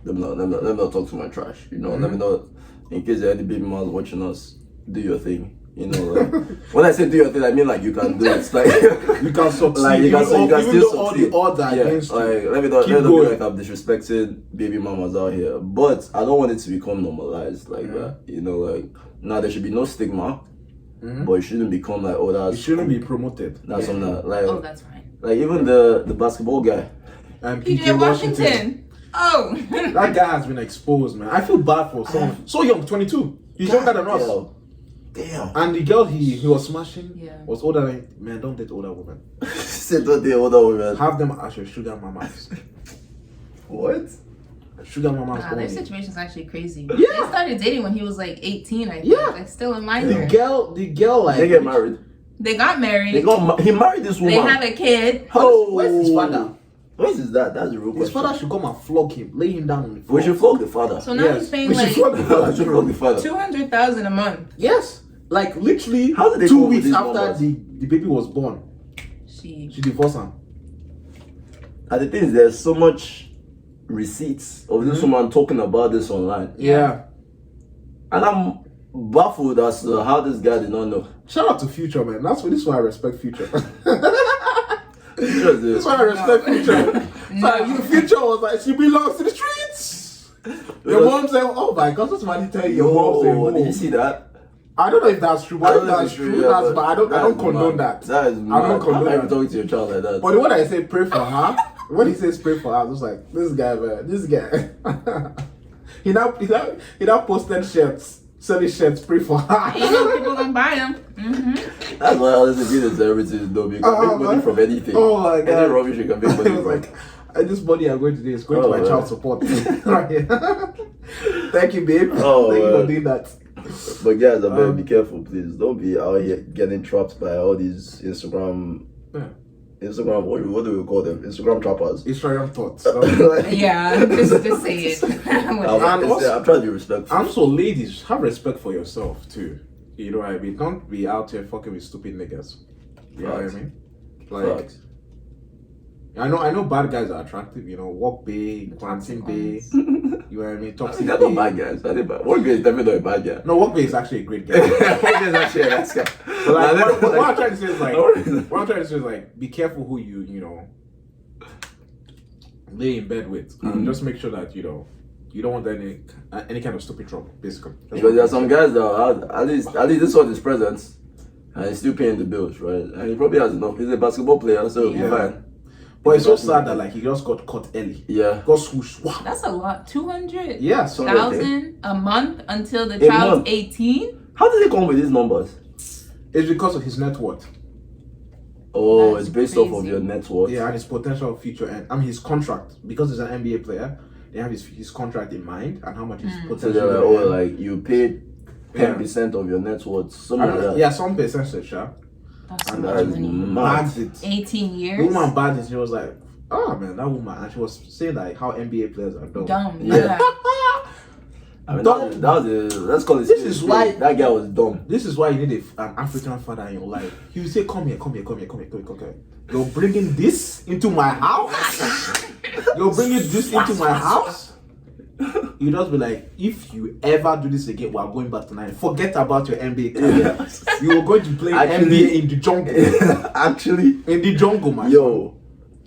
Let me not talk too much trash, Let me not, in case there are any baby mamas watching us, do your thing. Like, when I say do your thing, I mean like you can do it. Like
You can succeed.
like you can still
though all
succeed.
the odds are
Yeah,
against you.
like let me not
Keep
be
going.
like I'm disrespecting baby mamas out here, but I don't want it to become normalized like that. Like now there should be no stigma, but it shouldn't become like
It shouldn't be promoted.
that's something that, like
Oh, that's fine.
like even the basketball guy.
And
PJ Washington. Oh.
That guy has been exposed, man. I feel bad for someone so young, 22. He's younger than us.
Damn.
And the girl he was smashing
Yeah.
was older than man. Don't date older women.
Said that the older women.
Have them as your sugar mamas.
What?
Sugar mamas
Nah, their
only.
situation's actually crazy.
Yeah.
They started dating when he was like 18, I think.
Yeah.
Like still a
The
minor.
girl, like
They get married.
They got married.
He married this woman.
They have a kid.
Oh,
Where's his father?
Where's his dad? That's the real
His
question.
father should come and flog him, lay him down on the floor.
We should flog the father.
So now
Yes.
he's paying
We should
like
flog the
We
father.
should flog the father.
200,000 a month.
Yes. Like literally
How did they
2
come up with
weeks
these
after
numbers?
the baby was born,
She
she divorced him.
And the thing is, there's so much receipts of this woman talking about this online.
Yeah.
And I'm baffled as to how this guy did not know.
Shout out to Future, man. This is why I respect Future.
Just
That's why I respect Future. Like, Future was like, she belongs to the streets. Your mom said, oh my God, what's somebody tell you? Your mom said,
Did you see that?
I don't know if that's true, but if that's true, that's bad. I don't condone that.
That is
I
mad.
don't condone
How can you
that.
talk to your child like that?
But when I say pray for her, when he says pray for her, I was like, this guy, man, this guy. he now posted shirts, selling shirts, pray for her.
people gonna buy them. Mm-hmm.
That's why I honestly feel that celebrities know you can make money from anything.
Oh my God.
Any rubbish you can make money
I was
from.
like, This money I'm going to do is going to my
man.
child support. Right. Thank you, babe.
Oh,
Thank you
man.
for doing that.
But guys, I better be careful, please. Don't be out here getting trapped by all these Instagram. Instagram, what do we call them? Instagram trappers.
Instagram thoughts.
Yeah, just say it.
I'm trying to be respectful.
And so, ladies, have respect for yourself too. You know what I mean? Don't be out here fucking with stupid niggas. You know what I mean? Like,
Facts.
I know bad guys are attractive, you know, walk bay, planting bay, you know what I mean? Toxic
They're
bay.
not bad guys. They're bad. One guy is definitely not a bad guy.
No, walk bay is actually a great guy.
One guy is actually a nice guy.
But like, what I'm trying to say is like, be careful who you know, lay in bed with, and just make sure that you don't want any kind of stupid trouble, basically.
Because there are some guys that are, at least this one is present, and he's still paying the bills, right? And he probably has enough. He's a basketball player, so he'll be fine.
But it's so sad that like he just got caught early.
Yeah.
Got swoosh. Wow.
That's a lot. 200,000
Yeah, so
a month until the child's 18.
How did they come with these numbers?
it's because of his net worth.
Oh,
That's
it's based off of
crazy.
your net worth.
Yeah, and his potential future and his contract. Because he's an NBA player, they have his contract in mind and how much his
So
potential.
they're like,
will
oh,
earn.
like you paid 10% of your net worth, something like that.
Yeah, some percentage, yeah.
That's so
And
much
That's
money.
mad.
Bagged it.
18
The
years.
woman bagged it. She was like, "Oh man, that woman," and she was saying like how NBA players are dumb.
Dumb.
Yeah.
Yeah.
I mean,
Dumb.
that was a, let's call it.
This is why-
that guy was dumb.
This is why you need an African father in your life. He will say, "Come here, come here, come here, come here, come here, come here. You're bringing this into my house. You're bringing this into my house." You just be like, if you ever do this again, we are going back tonight. Forget about your NBA career. You are going to play
Actually-
NBA in the jungle.
Actually,
In the jungle, man.
yo,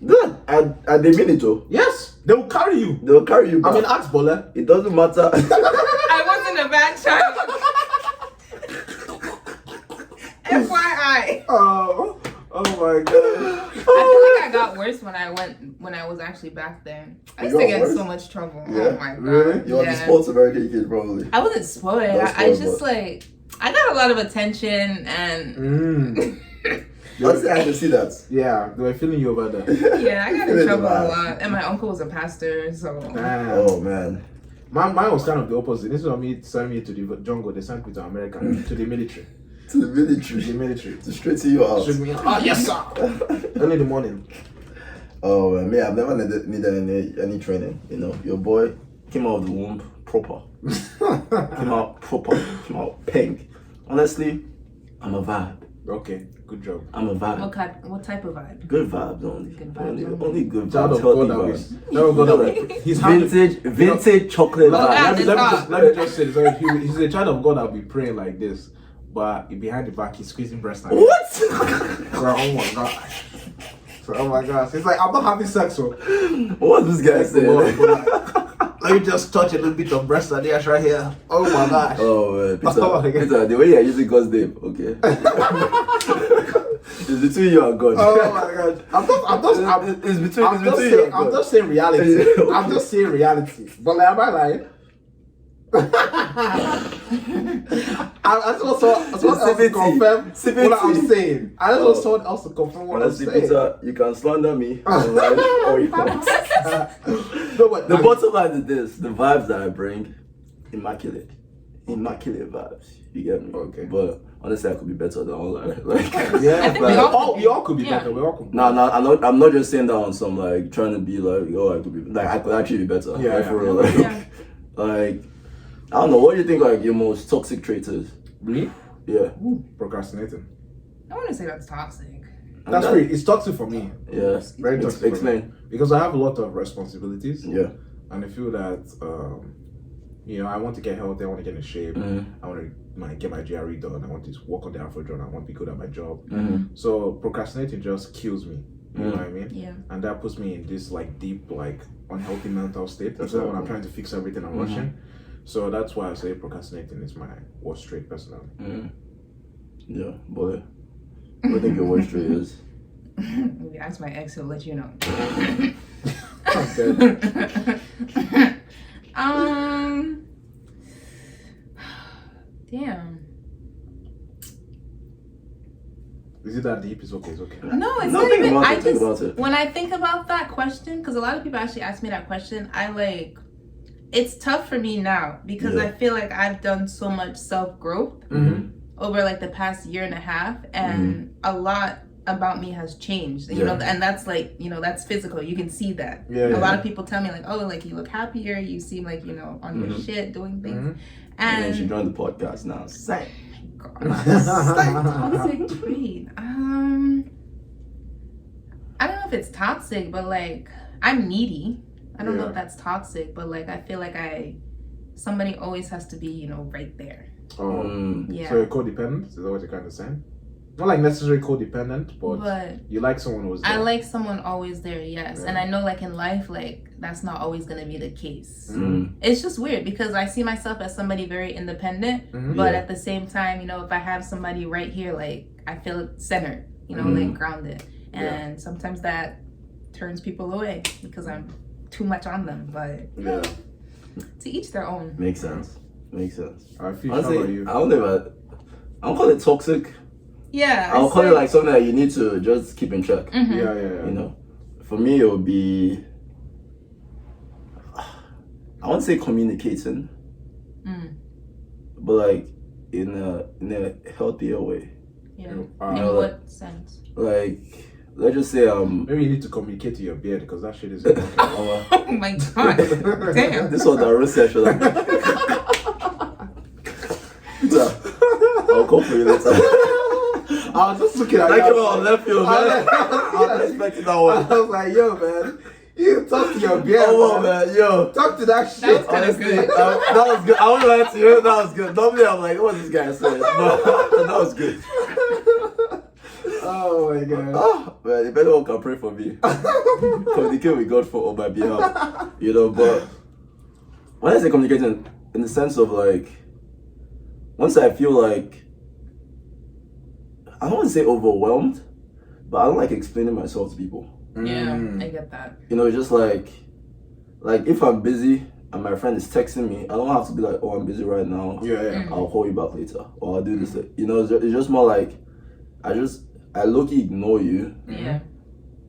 good. And they mean it too.
Yes, they will carry you.
They'll carry you back.
I mean, ask Bola.
It doesn't matter.
I wasn't a bad child. FYI.
Oh my god.
I feel like I got worse when I was actually back there. I
You
used to
got
get in
worse?
so much trouble.
Yeah.
Oh my god.
Really?
You're the sports American kid, probably.
I wasn't spoiled.
That's
I
spoiled,
just
but-
like I got a lot of attention and
Honestly, I can see that.
Yeah, they were feeling you over there.
yeah, I got in
Feeling
trouble a
bad.
lot. And my uncle was a pastor, so
Damn.
Oh man.
Mine was kind of the opposite. Instead of me sending me to the jungle, they sent me to America, to the military.
To the
The
military.
military.
To straight to your house.
Shoot me. Oh, yes, sir. Early in the morning.
Oh man, me, I've never needed any training.
You know, your boy came out of the womb proper. Came out proper. Came out pink. Honestly, I'm a vibe.
Okay, good job.
I'm a vibe.
what type of vibe?
Good vibes only.
Good vibes only.
Only good
Child
vibes.
of
Healthy
God, that
vibes.
was. Child of God, that was. He's having-
Vintage chocolate
Well,
vibes.
that-
let me just say this. So he's a child of God that'll be praying like this, but behind the back, he's squeezing breast. Like
What?
So, oh my god. So, oh my gosh. It's like, I'm not having sex, so.
What this guy saying?
Let me just touch a little bit of breast and yes, right here. Oh my gosh.
Oh man, Peter,
Oh my God.
Peter, the way you're using God's name, okay? It's between you and God.
Oh my god.
It's between you and God.
I'm just saying reality. I'm just saying reality. But like, am I lying? I just want someone else to confirm what I'm saying. I just want someone else to confirm what I'm
Honestly,
saying.
Peter, you can slander me online or you can.
No, but
The bottom line is this: the vibes that I bring, immaculate vibes. You get me?
Okay.
But honestly, I could be better than online. Like,
yeah,
I think
like,
we all
could be
yeah.
better. We all could be
no, I'm not just saying that on some like trying to be like, oh, I could be like I could actually be better.
Yeah,
Like, for
yeah.
real. Like,
Yeah.
like, I don't know. What do you think like your most toxic trait is?
Me?
Yeah.
Procrastinating.
I wouldn't say that's toxic.
That's great. It's toxic for me.
Yeah.
Very toxic. for me.
Explain.
Because I have a lot of responsibilities.
Yeah.
And I feel that, I want to get healthy. I want to get in shape.
Mhm.
I want to get my GRE done. I want to work on the Afro journal. I want to be good at my job.
Mhm.
So procrastinating just kills me. You know what I mean?
Yeah.
And that puts me in this like deep, like unhealthy mental state. That's when I'm trying to fix everything I'm rushing. So that's why I say procrastinating is my worst trait personally.
Mhm. Yeah, boy. What do you think your worst trait is?
Maybe ask my ex, he'll let you know.
I'm dead.
Damn.
Is it that deep. It's okay. It's okay.
No, it's
No,
not
think
even.
about
I
it, think
just
about it.
when I think about that question, because a lot of people actually ask me that question, it's tough for me now because I feel like I've done so much self growth over like the past year and a half, and a lot about me has changed. You know, and that's like, you know, that's physical. You can see that. A lot of people tell me like, oh, like you look happier. You seem like, you know, on your shit, doing things.
And then she joined the podcast now. Say.
Toxic trait. I don't know if it's toxic, but like I'm needy. I don't know if that's toxic, but like I feel like somebody always has to be, you know, right there.
Yeah. So you're codependent? Is that what you're kind of saying? Not like necessarily codependent, but you like someone who's there.
I like someone always there, yes. Yeah. And I know like in life, like that's not always gonna be the case. It's just weird because I see myself as somebody very independent, but at the same time, you know, if I have somebody right here, like I feel centered, you know, like grounded. And sometimes that turns people away because I'm too much on them, but to each their own.
Makes sense.
I feel
honestly, I don't know I'll call it toxic.
Yeah.
I'll call it like something that you need to just keep in check.
Yeah.
You know, for me it would be, I won't say communicating, but like in a healthier way.
Yeah.
In
what sense?
Like, let's just say
maybe you need to communicate to your beard because that shit is important.
Oh my god. Damn.
This was the roast session. I'll call for you later.
I was just looking at
that
you.
came out on left field, man. I was expecting that one.
I was like, yo, man, you talk to your beard.
Oh, man, yo.
Talk to that shit.
That was kind of good.
That was good. I won't lie to you. That was good. Normally, I'm like, what's this guy saying? But that was good.
Oh, my God.
Oh, man, if anyone can pray for me, communicate with God on my behalf. You know, but when I say communicating, in the sense of like, once I feel like, I don't want to say overwhelmed, but I don't like explaining myself to people.
Yeah, I get that.
You know, just like if I'm busy and my friend is texting me, I don't have to be like, oh, I'm busy right now.
Yeah.
I'll call you back later, or I'll do this. You know, it's just more like I low-key ignore you.
Yeah.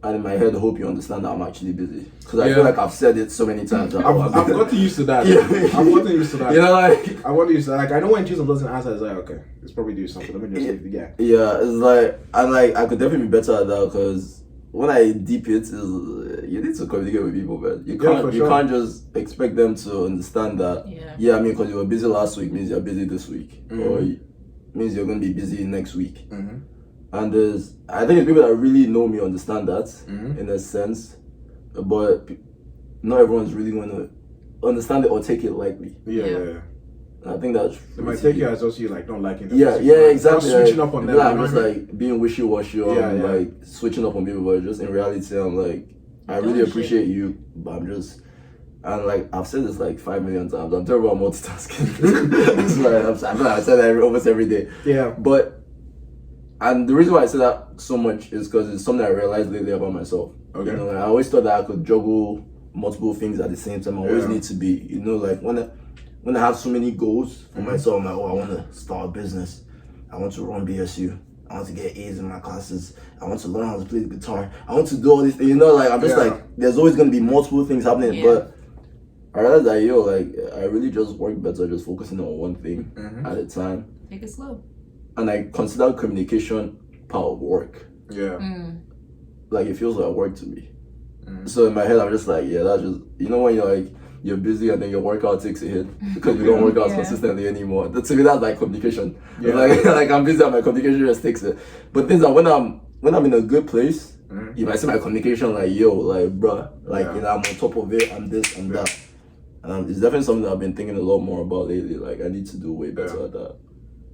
And in my head, I hope you understand that I'm actually busy. Because I feel like I've said it so many times.
I've gotten used to that. I've gotten used to that.
You know, like...
I've gotten used to that. Like, I know when Jason doesn't answer, it's like, okay, it's probably doing something. Let me just leave the guy.
Yeah, it's like... And like, I could definitely be better at that because when I deep it, you need to communicate with people, man. You can't just expect them to understand that. Yeah, I mean, because you were busy last week means you're busy this week. Or it means you're going to be busy next week. And I think the people that really know me understand that in a sense, but not everyone's really going to understand it or take it lightly.
Yeah.
And I think that's
they might take you as also you like not liking them.
Yeah, exactly.
Not switching up on them.
I'm just like being wishy-washy or like switching up on people, but just in reality, I'm like, I really appreciate you, but I'm just. And like I've said this like 5 million times. I'm terrible at multitasking. It's like, I feel like I said that almost every day.
Yeah.
And the reason why I say that so much is because it's something I realized lately about myself.
Okay.
You know, like I always thought that I could juggle multiple things at the same time. I always need to be, you know, like when I have so many goals for myself, I'm like, oh, I want to start a business. I want to run BSU. I want to get A's in my classes. I want to learn how to play the guitar. I want to do all these things. You know, like I'm just like, there's always going to be multiple things happening. But I realized that, like, I really just work better just focusing on one thing at a time.
Take it slow. And
I consider communication part of work.
Yeah.
Like, it feels like work to me. So in my head, I'm just like, that's just, you know, when you're busy and then your workout takes a hit because you don't work out consistently anymore. To me, that's like communication. Yeah. Like I'm busy and my communication just takes it. but things that when I'm in a good place, you might see my communication like, yo, like, bruh, like, you know, I'm on top of it, I'm this and that. And it's definitely something that I've been thinking a lot more about lately. Like, I need to do way better at that.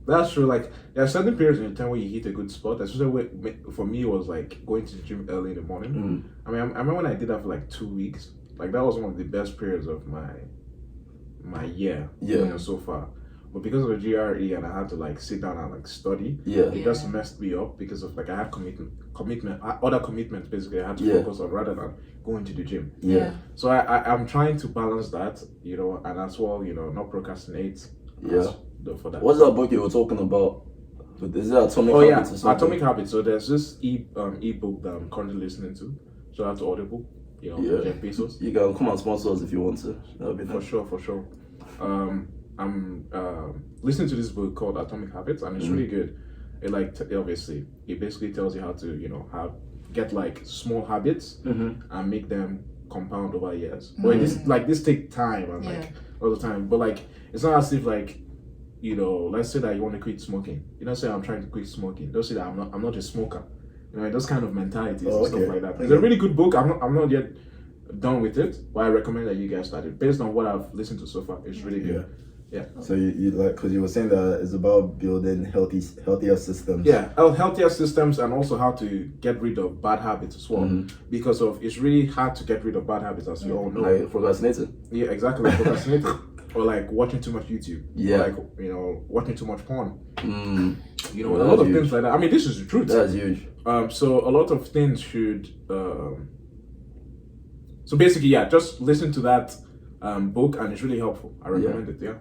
That's true. Like, there are certain periods in your time where you hit a good spot. Especially for me, it was like going to the gym early in the morning. I mean, I remember when I did that for like 2 weeks. Like, that was one of the best periods of my year, you know, so far. But because of the GRE and I had to like sit down and like study, it just messed me up because of like I had other commitments basically I had to focus on rather than going to the gym. So I'm trying to balance that, you know, and as well, you know, not procrastinate.
For
that.
What's that book you were talking about? But is it Atomic
Oh yeah,
Habits or something?
Atomic Habits. So there's this ebook that I'm currently listening to. So that's Audible. You know, Jeff Bezos.
You can come and sponsor us if you want to. That'll be nice.
For sure. I'm listening to this book called Atomic Habits, and it's really good. It obviously it basically tells you how to get like small habits and make them compound over years. But this take time and like all the time. But like it's not as if like let's say that you want to quit smoking. You don't say I'm trying to quit smoking. Don't say that I'm not a smoker. Those kind of mentalities and stuff like that. It's a really good book. I'm not yet done with it, but I recommend that you guys start it. Based on what I've listened to so far, it's really good. Yeah.
So you like, because you were saying that it's about building healthier systems.
Yeah, healthier systems, and also how to get rid of bad habits as well. Because it's really hard to get rid of bad habits, as we all know.
Like procrastinating.
Yeah, exactly. Like procrastinating, or like watching too much YouTube.
Yeah.
Or like watching too much porn. A
That's
lot of
huge.
things like that. I mean, this is the truth.
That's huge.
So a lot of things should. So basically, just listen to that book, and it's really helpful. I recommend it. Yeah.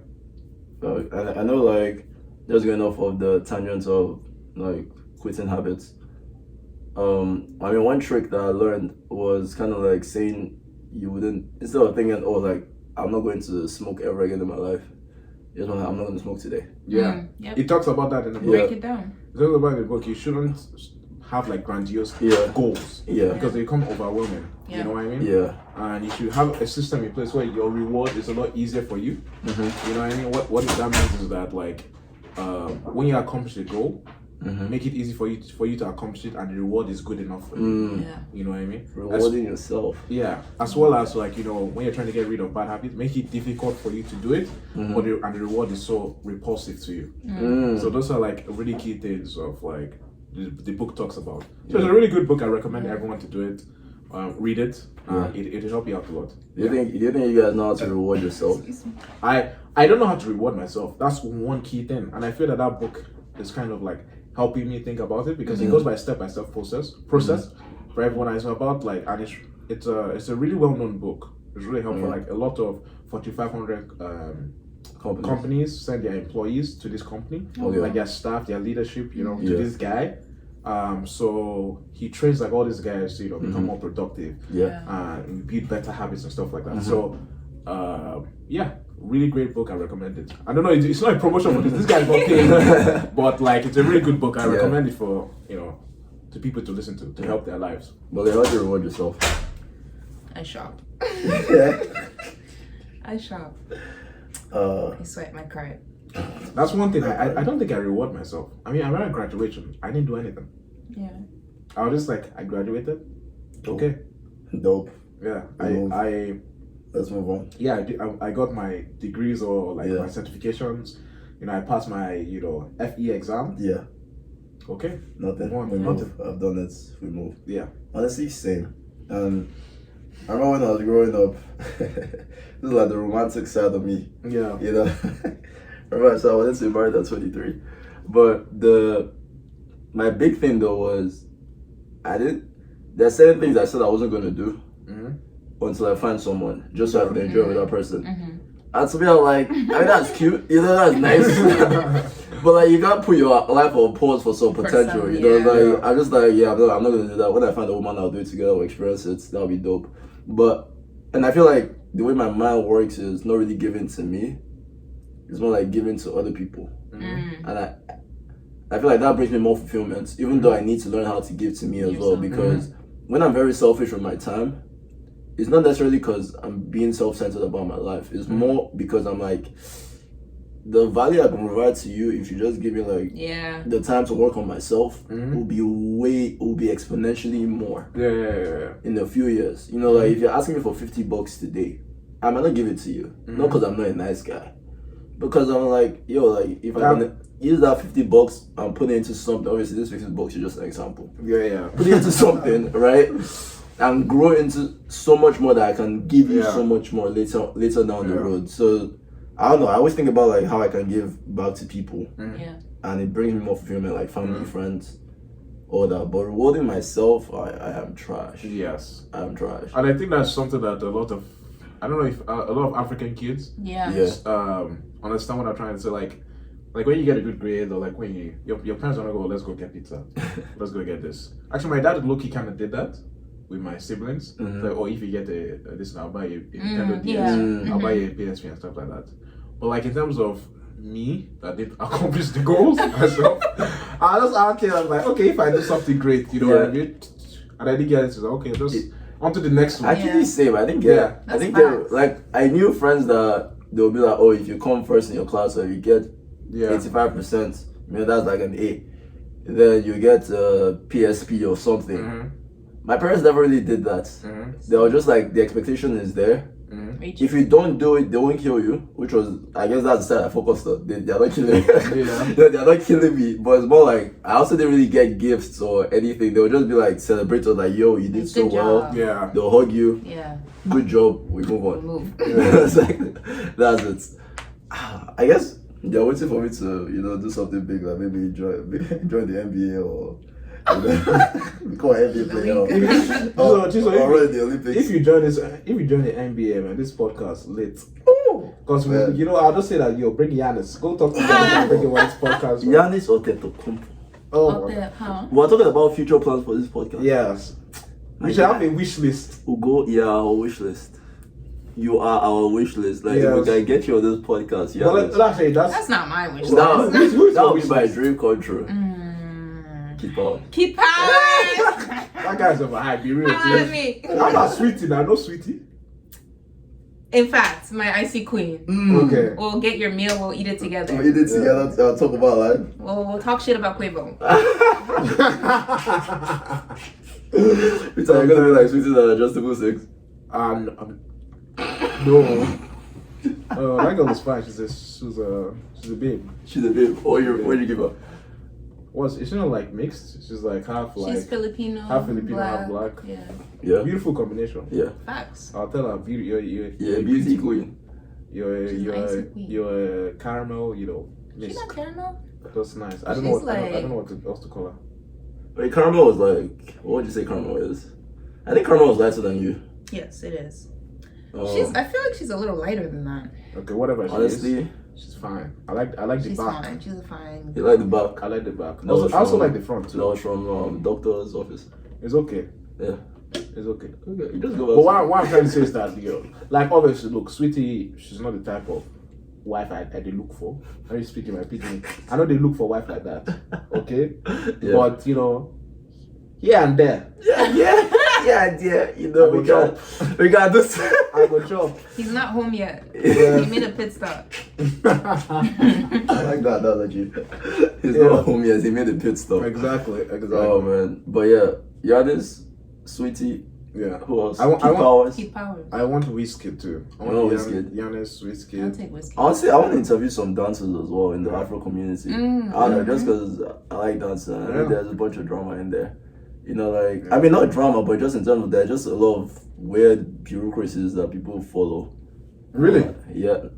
I know, like, just going off of the tangents of like quitting habits. I mean, one trick that I learned was kind of like saying you wouldn't, instead of thinking, oh, like I'm not going to smoke ever again in my life. I'm not going to smoke today.
Yeah.
Yep.
It talks about that in the book.
Break it down.
It talks about in the book. You shouldn't have like grandiose goals.
Yeah.
Because they become overwhelming.
Yeah.
You know what I mean?
Yeah.
And you should have a system in place where your reward is a lot easier for you. You know what I mean? What that means is that like when you accomplish a goal, make it easy for you to accomplish it, and the reward is good enough for you.
Yeah.
You know what I mean?
Rewarding yourself.
Yeah, as well as like when you're trying to get rid of bad habits, make it difficult for you to do it, but and the reward is so repulsive to you. So those are like really key things of like the book talks about. So it's a really good book. I recommend everyone to do it. Read it. It'll help you out a lot.
Do you think you guys know how to reward yourself?
I don't know how to reward myself. That's one key thing, and I feel that book is kind of like helping me think about it, because it goes by step-by-step process for everyone. And it's about like, and it's a really well-known book. It's really helpful. Like a lot of 4,500 companies send their employees to this company, like their staff, their leadership, to this guy. So he trains like all these guys to become more productive, and build better habits and stuff like that. So really great book. I recommend it. I don't know, it's not a promotion for this guy's not paying, but like it's a really good book. I recommend it for to people to listen to help their lives.
Well, how do you reward yourself?
I shop.
Yeah.
I shop. I swipe my card.
That's one thing. I don't think I reward myself. I mean, I remember graduation. I didn't do anything.
Yeah.
I was just like, I graduated. Okay.
Dope.
Yeah.
Let's move on.
Yeah, I got my degrees or like my certifications. I passed my FE exam.
Yeah.
Okay.
Nothing.
We
We
move.
move. I've done it. We move.
Yeah.
Honestly, same. I remember when I was growing up, this is like the romantic side of me.
Yeah.
Remember, so I wanted to be married at 23. But my big thing though was there's certain things I said I wasn't gonna do until I find someone, just so I could enjoy with that person. And to me, I'm like, I mean, that's cute, that's nice. But like, you can't put your life on pause for some potential, Like, I'm just like, I'm not gonna do that. When I find a woman, I'll do it together, we'll experience it, that'll be dope. And I feel like the way my mind works is not really given to me. It's more like giving to other people. And I feel like that brings me more fulfillment, even though I need to learn how to give to me as well, because when I'm very selfish with my time, it's not necessarily because I'm being self-centered about my life. It's more because I'm like, the value I can provide to you, if you just give me like the time to work on myself, will be exponentially more in a few years. Like if you're asking me for $50 today, I might not give it to you. Not because I'm not a nice guy, because I'm like, if I can use that $50 and put it into something, obviously this $50 is just an example. Put it into something, right? And grow into so much more that I can give you so much more later down the road. So I don't know, I always think about like how I can give back to people. And it brings me more fulfillment, like family, friends, all that. But rewarding myself, I am trash.
Yes.
I am trash.
And I think that's something that a lot of African kids understand what I'm trying to say. Like like when you get a good grade, or like when your parents wanna go, let's go get pizza, let's go get this. Actually, my dad low-key kind of did that with my siblings. Like, or if you get this, I'll buy you a Nintendo DS, I'll buy you a PSP and stuff like that. But like in terms of me that did accomplish the goals myself, I was like, okay, if I do something great, you know what I mean? And I didn't get it, so okay, just on to the next one.
Actually, same. I think like I knew friends that they'll be like, oh, if you come first in your class or you get 85%, that's like an A. Then you get a PSP or something. My parents never really did that. They were just like, the expectation is there. If you don't do it, they won't kill you, which was, I guess that's the side I focused on. They're not killing me. They're not killing me, but it's more like, I also didn't really get gifts or anything. They would just be like, celebrate us, like, yo, you did so well.
Yeah.
They'll hug you.
Yeah.
Good job. We move on. It's like, that's it. I guess they're waiting for me to, do something big, like maybe join the NBA or become an NBA player. Or run the Olympics.
If you join the NBA, man, this podcast lit. Because I'll just say that bring Giannis. Go talk to Giannis and bring him on this podcast.
Giannis or Tetocumpo. We're talking about future plans for this podcast.
Yes. We should have a wish list.
We'll go, our wish list. You are our wish list. Like, if we can get you on this podcast,
that's not my wish list.
That would be my dream come true. Keep on.
That guy's over high. Be real. I'm not sweetie now. No sweetie.
In fact, my icy queen.
Okay.
We'll get your meal. We'll eat it together.
We'll eat it together. I'll talk about life.
We'll talk shit about Quavo.
Peter, you're gonna be like sweetie than adjustable sex.
No. That girl is fine. She's a babe.
She's a babe. What did you give her?
She's not like mixed. She's like half like.
She's Filipino.
Half Filipino, half black.
Yeah.
Beautiful combination.
Yeah.
Facts.
I'll tell her, beauty. You're
beauty queen.
You're a caramel.
She's not caramel.
That's nice. I don't know what else to call her.
Wait, caramel was like. What would you say caramel is? I think caramel is lighter than you.
Yes, it is. I feel like she's a little lighter than that.
Okay, whatever.
Honestly,
she's fine. I like the back.
She's fine. She's fine.
You like the back?
I like the back.
I
also like the front too.
That was from doctor's office.
It's okay.
Yeah.
It's okay.
Okay, you just go back.
But what I'm trying to say is that, like obviously, look, sweetie, she's not the type of wife I they look for. Let me speak in my opinion. I know they look for wife like that. Okay?
Yeah.
But here and there.
Yeah. We got this.
I go chop.
He's not home yet.
Yeah.
He made a pit stop.
I like that analogy.
He's not home yet. He made a pit stop.
Exactly.
Oh man, but yeah, this sweetie.
Yeah.
Who else?
Keep powers.
I want whiskey too. I want Giannis whiskey.
I'll take whiskey.
Honestly, I want to interview some dancers as well in the Afro community. I don't know, just because I like dancing. I know there's a bunch of drama in there. I mean, not drama, but just in terms of there's just a lot of weird bureaucracies that people follow.
Really?
Yeah.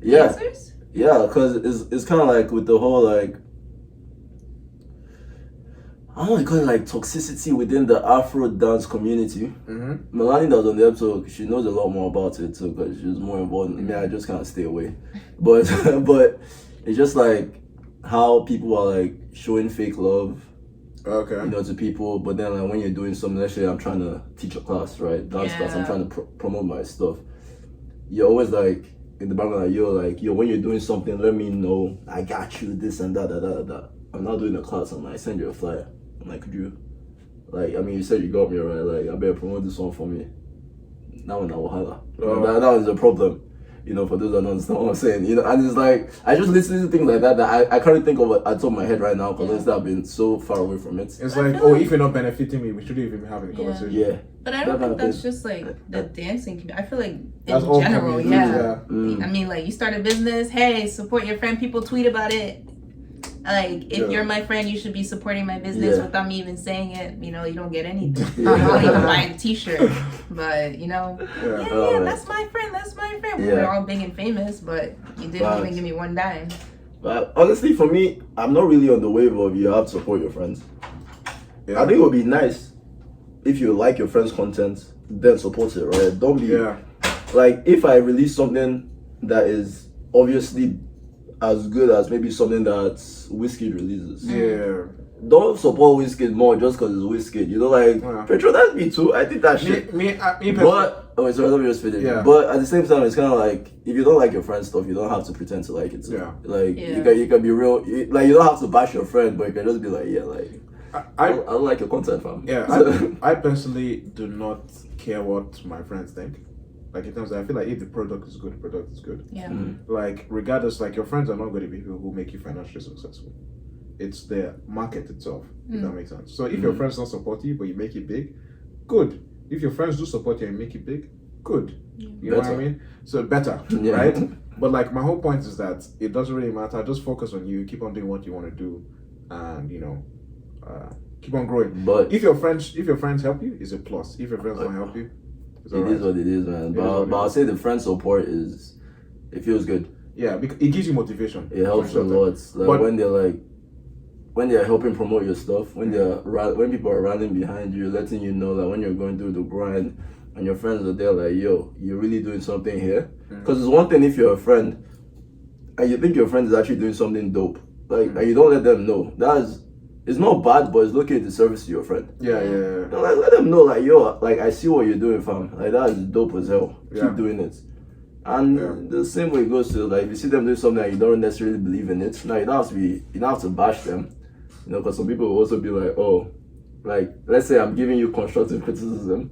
Dancers?
Yeah, because it's kind of like with the whole like, I don't want to call it like toxicity within the Afro dance community. Melanie that was on the episode, she knows a lot more about it too because she's more involved. I mean, I just kind of stay away. But it's just like how people are like showing fake love.
Okay.
To people, but then like when you're doing something, let's say I'm trying to teach a class, right? Dance class, I'm trying to promote my stuff. You're always like in the background, like, yo, when you're doing something, let me know. I got you, this and that. I'm not doing a class, and I send you a flyer. I'm like, could you, like, I mean, you said you got me, right? Like, I better promote this one for me. Now I will holla. That was a problem. For those that don't understand what I'm saying, and it's like, I just listen to things like that I can't think of it at top of my head right now because I've been so far away from it.
It's like, if you're not benefiting me, we shouldn't even be having a conversation.
Yeah.
But I don't think that's just like the dancing. I feel like
that's
in general,
I
mean, like you start a business, hey, support your friend, people tweet about it. Like, if you're my friend, you should be supporting my business without me even saying it. You don't get anything. You don't even buy a t-shirt. But, that's my friend. We're all big and famous, but you didn't even give me one dime.
But honestly, for me, I'm not really on the wave of you have to support your friends.
Yeah.
I think it would be nice if you like your friend's content, then support it, right? Don't be like, if I release something that is obviously as good as maybe something that Wizkid releases.
Yeah.
Don't support Wizkid more just because it's Wizkid. You know, like Petro, that's me too. I think that shit.
Me
But sorry, let me just finish.
Yeah.
But at the same time, it's kind of like if you don't like your friend's stuff, you don't have to pretend to like it. Too.
Yeah.
Like you can be real. Like you don't have to bash your friend, but you can just be like, yeah, like I like your content, fam.
Yeah. I personally do not care what my friends think. Like in terms of, I feel like if the product is good, the product is good.
Yeah.
Like regardless, like your friends are not going to be people who make you financially successful. It's the market itself, if that makes sense. So if your friends don't support you, but you make it big, good. If your friends do support you and make it big, good. You know what I mean? So better, right? But like my whole point is that it doesn't really matter. Just focus on you. Keep on doing what you want to do, and keep on growing.
But
if your friends help you, it's a plus. If your friends don't help you, it's all right.
It is what it is, man. But I'll say the friend support it feels good.
Yeah, because it gives you motivation.
It helps a lot. Like when they're helping promote your stuff, when people are rallying behind you, letting you know that when you're going through the grind, and your friends are there, like, yo, you're really doing something here. Because it's one thing if you're a friend, and you think your friend is actually doing something dope, like, and you don't let them know. It's not bad, but it's looking at the service to your friend.
Yeah.
Like, let them know, like, yo, like, I see what you're doing, fam. Like, that is dope as hell. Keep doing it. And the same way it goes to, like, if you see them doing something and you don't necessarily believe in it, now you don't have to bash them. You know, because some people will also be like, oh, like, let's say I'm giving you constructive criticism,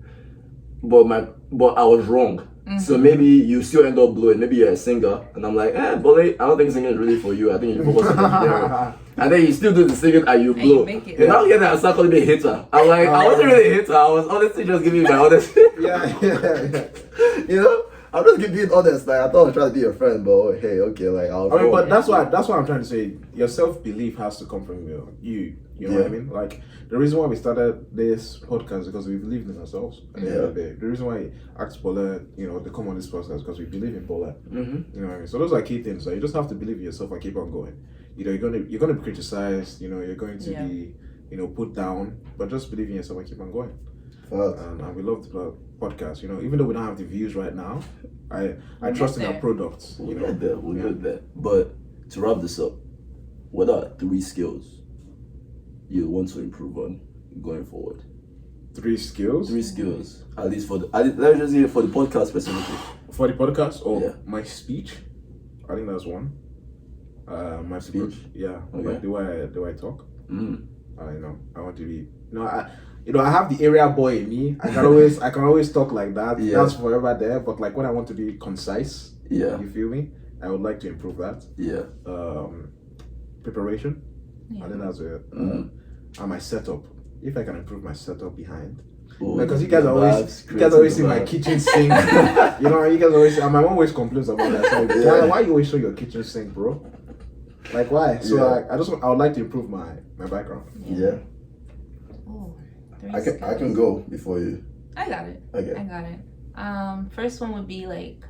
but I was wrong. So maybe you still end up blowing. Maybe you're a singer, and I'm like, Bole, I don't think singing is really for you. I think you focus on engineering. And then you still do the singing and you blow. And now here I start calling me a hater. I'm like, I wasn't really a hater. I was honestly just giving you my honest.
Yeah. You know? I'm just being honest. Like, I thought I was trying to be your friend, but hey, okay, like
but that's what I'm trying to say. Your self-belief has to come from you. You know what I mean? Like the reason why we started this podcast is because we believe in ourselves. At the end of the day, the reason why I asked Bola, to come on this podcast is because we believe in Bola. You know what I mean? So those are key things. So you just have to believe in yourself and keep on going. You're gonna be criticized. You're going to be put down, but just believe in yourself and keep on going. And we love the podcast. Even though we don't have the views right now, I trust in our products.
We'll get there. But to wrap this up, what are 3 skills you want to improve on going forward?
3 skills?
3 skills. At least let's just say for the podcast specifically.
For the podcast? My speech. I think that's one. My speech. Yeah.
Okay.
Like the way I talk. I want to be. I have the area boy in me. I can always talk like that.
Yeah.
That's forever there. But like when I want to be concise, you feel me? I would like to improve that.
Yeah.
Preparation. I think that's it. And my setup. If I can improve my setup behind. Because you guys always see my kitchen sink. You guys always. And my mom always complains about that. So, why you always show your kitchen sink, bro? Like why? So I would like to improve my background.
Yeah. I can go before you.
I got it.
Okay.
I got it. First one would be like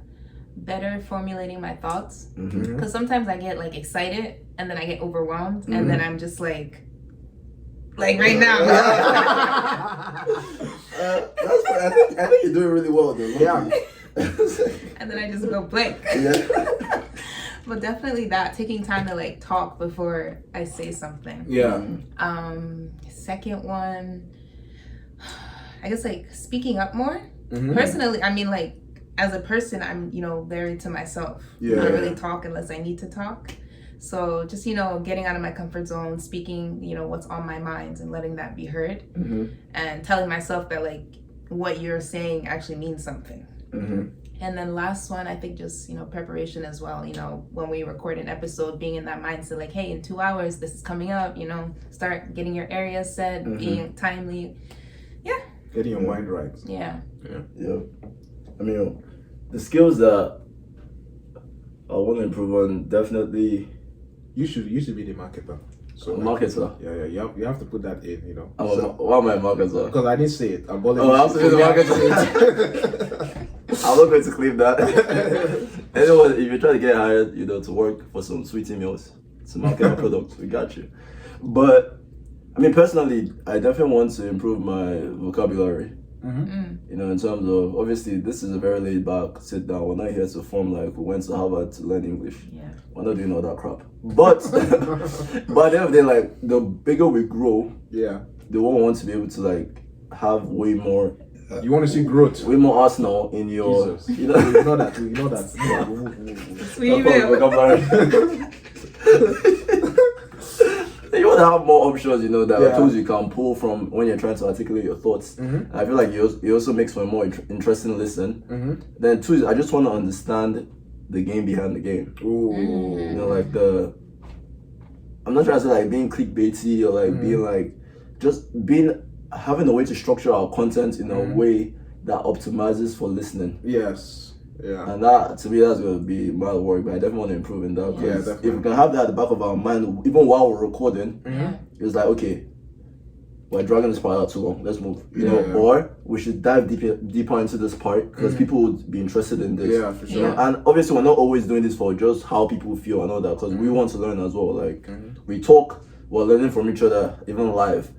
better formulating my thoughts. Because sometimes I get like excited and then I get overwhelmed and then I'm just like right now.
That's fine. I think you're doing really well though.
Yeah.
And then I just go blank.
Yeah.
But definitely taking time to like talk before I say something.
Yeah.
Second one, I guess like speaking up more. Personally, I mean like as a person, I'm very to myself. I don't really talk unless I need to talk. So just getting out of my comfort zone, speaking what's on my mind and letting that be heard, and telling myself that like what you're saying actually means something. And then last one, I think just, preparation as well. When we record an episode, being in that mindset, like, hey, in 2 hours, this is coming up, start getting your areas set, being timely. Yeah.
Getting your mind right.
Yeah.
I mean,
the skills that I want to improve on, definitely.
You should be the marketer. So
marketer.
Yeah. You have to put that in,
Why am I a marketer?
Because I didn't say it. I
have to be the marketer. I'm not going to claim that. Anyone, if you're trying to get hired, to work for some sweetie meals, to market our product, we got you. But I mean, personally, I definitely want to improve my vocabulary. You know, in terms of, obviously, this is a very laid back sit down. We're not here to form like we went to Harvard to learn English.
Yeah.
We're not doing all that crap. But, but at the end of the day, like, the bigger we grow,
Yeah.
the more we want to be able to, like, have way more.
You want to see growth.
Way more Arsenal in your,
Jesus.
you know.
You know that. You know that.
Sweet meal.
You want to have more options, you know, that
Yeah.
tools you can pull from when you're trying to articulate your thoughts. I feel like it also makes for a more interesting listen. Then two is I just want to understand the game behind the game.
Ooh.
You know, like I'm not trying to say like being clickbaity or like being like having a way to structure our content in a way that optimizes for listening.
Yes. Yeah.
And that, to me, that's going to be my work, but I definitely want to improve in that.
Yeah,
If
definitely.
we can have that at the back of our mind, even while we're recording, it's like, okay, we're dragging this part out too long, let's move. You know, or we should dive deeper into this part because people would be interested in this.
Yeah, for sure.
You know? And obviously, we're not always doing this for just how people feel and all that because we want to learn as well. Like, we talk, we're learning from each other, even live.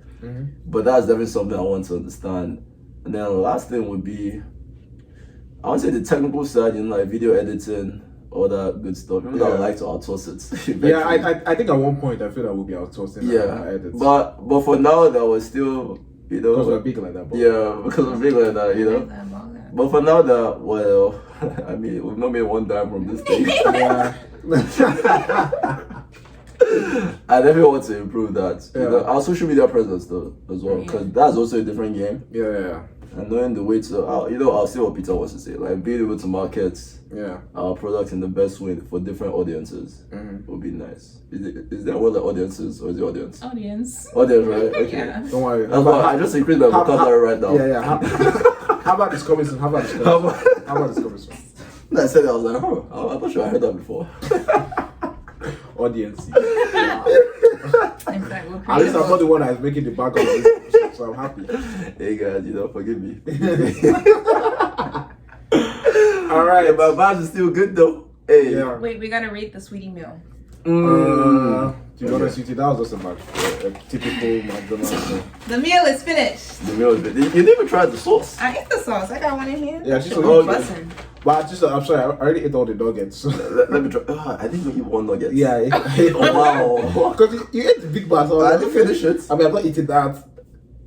But that's definitely something I want to understand. And then the last thing would be, I want to say the technical side, you know, like video editing, all that good stuff. Even though I like to outsource it.
Yeah, I think at one point I feel that we'll be outsourcing. Edits.
But for now that we're still, you know,
because we're big like that. But
because we're big like that, you know. But for now that, well, I mean, we've not made one dime from this thing.
Yeah.
I definitely want to improve that.
Yeah.
You know, our social media presence though as well, because that's also a different game.
Yeah.
And knowing the way to, I'll see what Peter wants to say. Like being able to market our product in the best way for different audiences would be nice. Is there what the audiences or is the audience?
Audience,
right? Okay.
Yeah.
Don't worry.
I just increased my vocabulary right now.
Yeah. How about this coming soon? How about this coming soon?
When I said that, I was like, oh, I'm not sure I heard that before.
Audience.
In fact, we're
At least I'm not the one that's making the background of this, so I'm happy.
Hey guys, you know, forgive me.
All right.
My vibes is still good though. Hey.
Yeah.
Wait, we gotta rate the sweetie meal.
To be honest with you, that was just a typical McDonald's meal.
The meal is finished.
The meal is good. You didn't even try the sauce.
I ate the sauce. I got one in here.
Yeah, she's
Shit
so
was bussin'.
But I'm sorry, I already ate all the nuggets.
Let me try. I didn't even eat one nugget.
Yeah, I ate
Oh, wow.
because you ate the big bar. So
I didn't finish it.
I mean, I'm not eating that.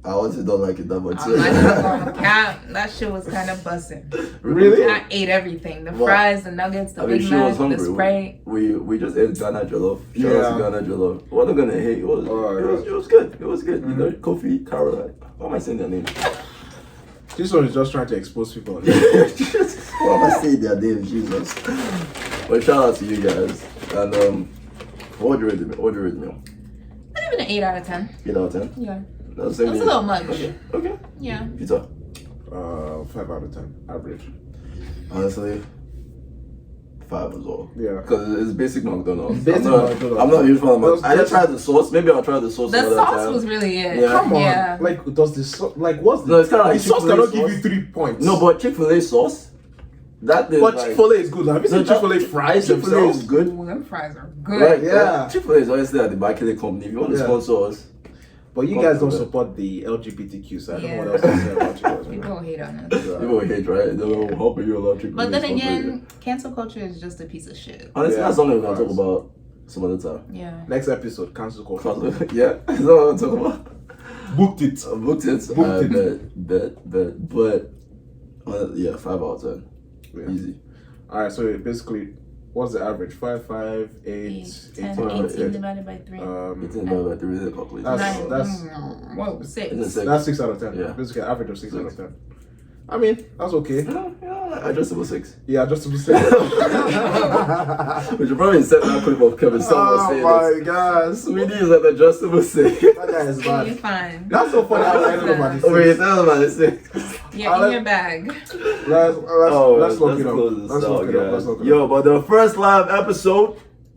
I honestly don't like it that much.
I'm not even gonna count. That shit was kind of bussin'.
Really?
I ate everything. The
Well,
fries, the nuggets, the
I mean,
Big
she was
Mac,
hungry.
the Sprite.
We just ate Ghana jollof. Shout out to Ghana jollof. We're not gonna hate. It was good. It was good. You know, Kofi, Caroline. Why am I saying their name?
This one is just trying to expose people.
Why am I saying their name? Jesus. But shout out to you guys. And what would you rate the meal?
I give it an 8 out of 10.
8 out of 10.
Yeah.
That's
That's a little much.
Okay.
Yeah.
Peter.
5 out of 10, average.
Honestly, 5 as well.
Yeah.
Because it's basic McDonald's.
Basic McDonald's.
I'm not a huge fan of McDonald's. I didn't
That's-
try the sauce. Maybe I'll try the sauce
The
another
sauce
time.
was really it.
Yeah.
Come on.
Yeah.
Like, does this what's
No, it's kind of like
the sauce
Chick-fil-A
cannot give you
sauce.
3 points.
No, but Chick-fil-A sauce. That is
But
like,
Chick-fil-A is good. Have you seen
No,
Chick-fil-A fries
Chick-fil-A
themselves?
is good.
Ooh, them fries are good.
Right,
Yeah.
Chick-fil-A is honestly at the back of the company. If you want to
Yeah.
sponsor us,
But you guys don't support the LGBTQ side. I don't know what else to say about you guys.
People hate on us.
people will hate, right? They don't know how can you allow Chick-fil-A
But then
to sponsor you.
again, cancel culture is just a piece of shit.
Honestly,
Yeah,
that's something we're
of
gonna talk
course.
about some other time.
Yeah.
Next episode, cancel culture.
Yeah, that's what I'm talking about.
Booked it.
Booked it.
Booked it.
Bet. But yeah, 5 out of 10.
Yeah.
Easy.
Alright, so basically, what's the average? 5, 8,
10,
18.
18 divided by 3.
It's in the calculation.
That's-
Whoa,
It's
6.
a 6.
That's 6 out of 10.
Yeah.
Basically, average of 6 out of 10. I mean, that's okay.
Yeah, adjustable 6.
Yeah, just to be safe.
We should probably set that clip of Kevin Samuel saying this.
God.
Sweetie is an adjustable 6.
That guy is
You're
bad.
fine.
That's so funny. I don't know about this.
Wait, tell them about the 6.
Yeah, in your bag.
Let's
Let's
look it
close
up.
this
Let's
out,
look it up.
guys.
Let's look it
Yo,
up.
but the first live episode,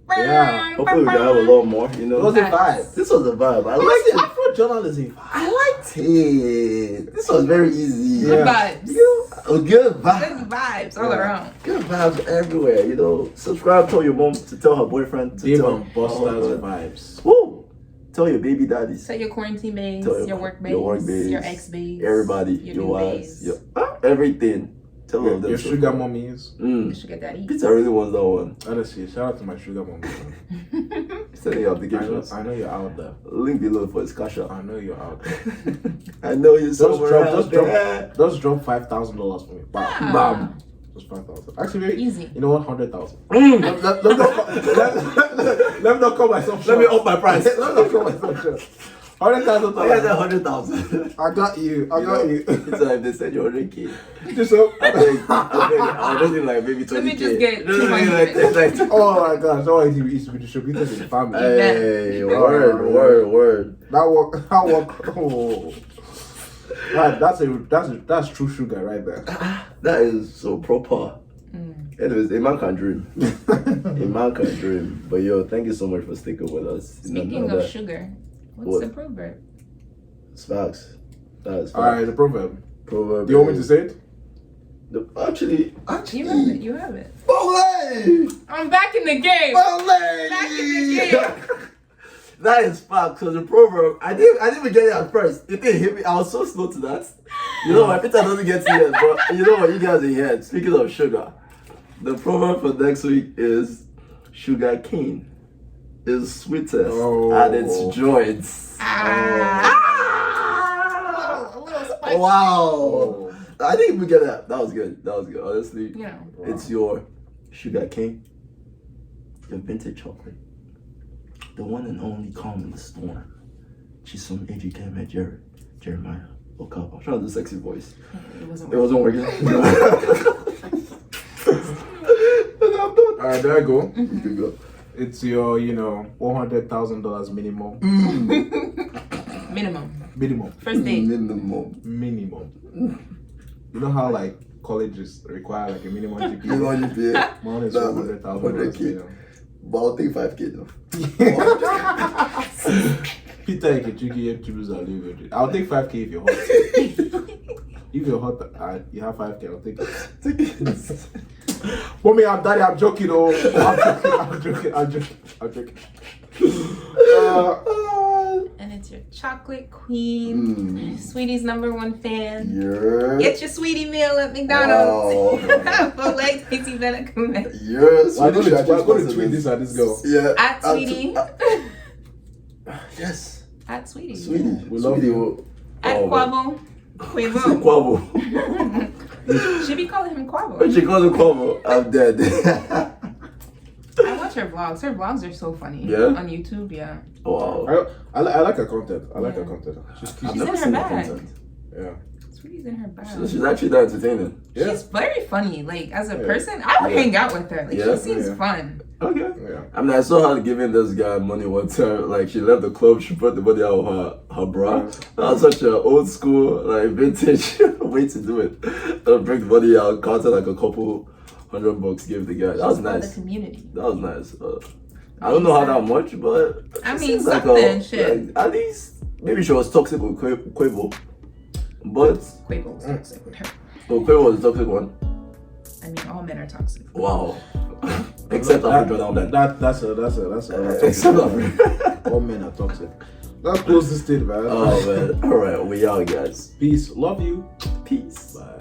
Yeah.
hopefully we can have a lot more, you know.
It was a vibe.
This was a vibe. I liked
Like
it.
Afro journalism.
I liked it. This was very easy.
Good
Yeah.
vibes.
A good vibe.
Good vibes all
Yeah.
around.
Good vibes everywhere, you know. Subscribe, tell your mom to tell her boyfriend to
Dave
tell
and Buster's vibes.
Woo! Tell your baby daddies.
Tell your quarantine babes,
Tell
your work babes, your ex babes,
everybody,
your
your
new
wives,
babes.
everything. Tell all of them.
Your sugar mummies.
Your sugar daddy.
Peter really wants that one.
Honestly, shout out to my sugar mummies.
Send your applications.
I know you're out there.
Link below for his cash out.
I know you're out there.
I know you're somewhere out there.
Just drop $5,000 for me. Bam. Bam. Just 5,000. Actually, maybe,
Easy.
You know what? 100,000. Let me not call myself
short. Let me up my price.
Let me not call myself short. 100,000.
I got that 100,000.
I got you. I got you.
So if they send you 100K,
just so
I'll just need like maybe 20K.
Let me just get 200.
Oh my gosh! Oh, it needs to be distributed in the family.
Hey, word.
That work. Oh. Right, that's true sugar right there.
That is so proper. Anyways, a man can dream. A man can dream. But yo, thank you so much for sticking with us.
Speaking of sugar, what's the proverb?
It's facts. That is facts.
Alright, the proverb.
Proverb.
Do you want me to say it?
Actually.
You have it.
Olé!
I'm back in the game.
Olé!
Back in the game.
That is fact. So the proverb, I didn't even get it at first. It didn't hit me. I was so slow to that. You know, my Peter doesn't get to it, but you know what? You guys are here. Speaking of sugar, the proverb for next week is sugar cane is sweetest at its joints. Wow. I didn't even get that. That was good. Honestly, it's your sugar cane, your vintage chocolate, the one and only calm in the storm. She's from AGK Jeremiah. Okay, I'm trying to do sexy voice. It wasn't working.
Alright, there I go.
You can go.
It's your, $100,000 minimum.
Minimum. First date.
Minimum. You know how like colleges require like a minimum GPA?
Minimum GPA.
Mine is $100,000.
But I'll take 5K though.
Peter, you can I'll take 5K if you're hot. If you're hot, you have 5K, I'll take it. Mommy, I'm joking, I'm joking.
And it's your chocolate queen, Sweetie's #1 fan.
Yeah.
Get your Sweetie meal at McDonald's. Filet, tasty, Benacume.
Yes.
I'm going to tweet this at this girl.
Yeah.
At Sweetie.
Yes.
At Sweetie.
Sweetie.
We love you.
At Quavo.
Quavo.
She be calling him Quavo.
She calls him Quavo. I'm dead.
I watch her vlogs. Her vlogs are so funny.
Yeah?
On YouTube, yeah.
Wow.
I like her content. I like her content. She's
in her bag.
Yeah.
Sweetie's in her bag.
She's actually that entertaining.
Yeah.
She's very funny. Like, as a person, I would hang out with her. Like, she seems fun.
Okay.
Yeah.
I mean, I saw her giving this guy money one time. Like, she left the club, she put the money out of her bra. That was such an old school, like, vintage way to do it. Bring the money out, counted like a couple $100, give the guy. That was nice.
The community.
That was nice. I don't know how that much, but
I mean,
like
something, shit.
Like, at least, maybe she was toxic with Quavo. But
Quavo was toxic with her.
Oh, Quavo was the toxic one.
I mean, all men are toxic.
Wow. Except Afro Jordan.
That's
Except Afro.
All men are toxic. Let's close this thing, man.
Oh man. Alright, we out, guys.
Peace. Love you.
Peace.
Bye.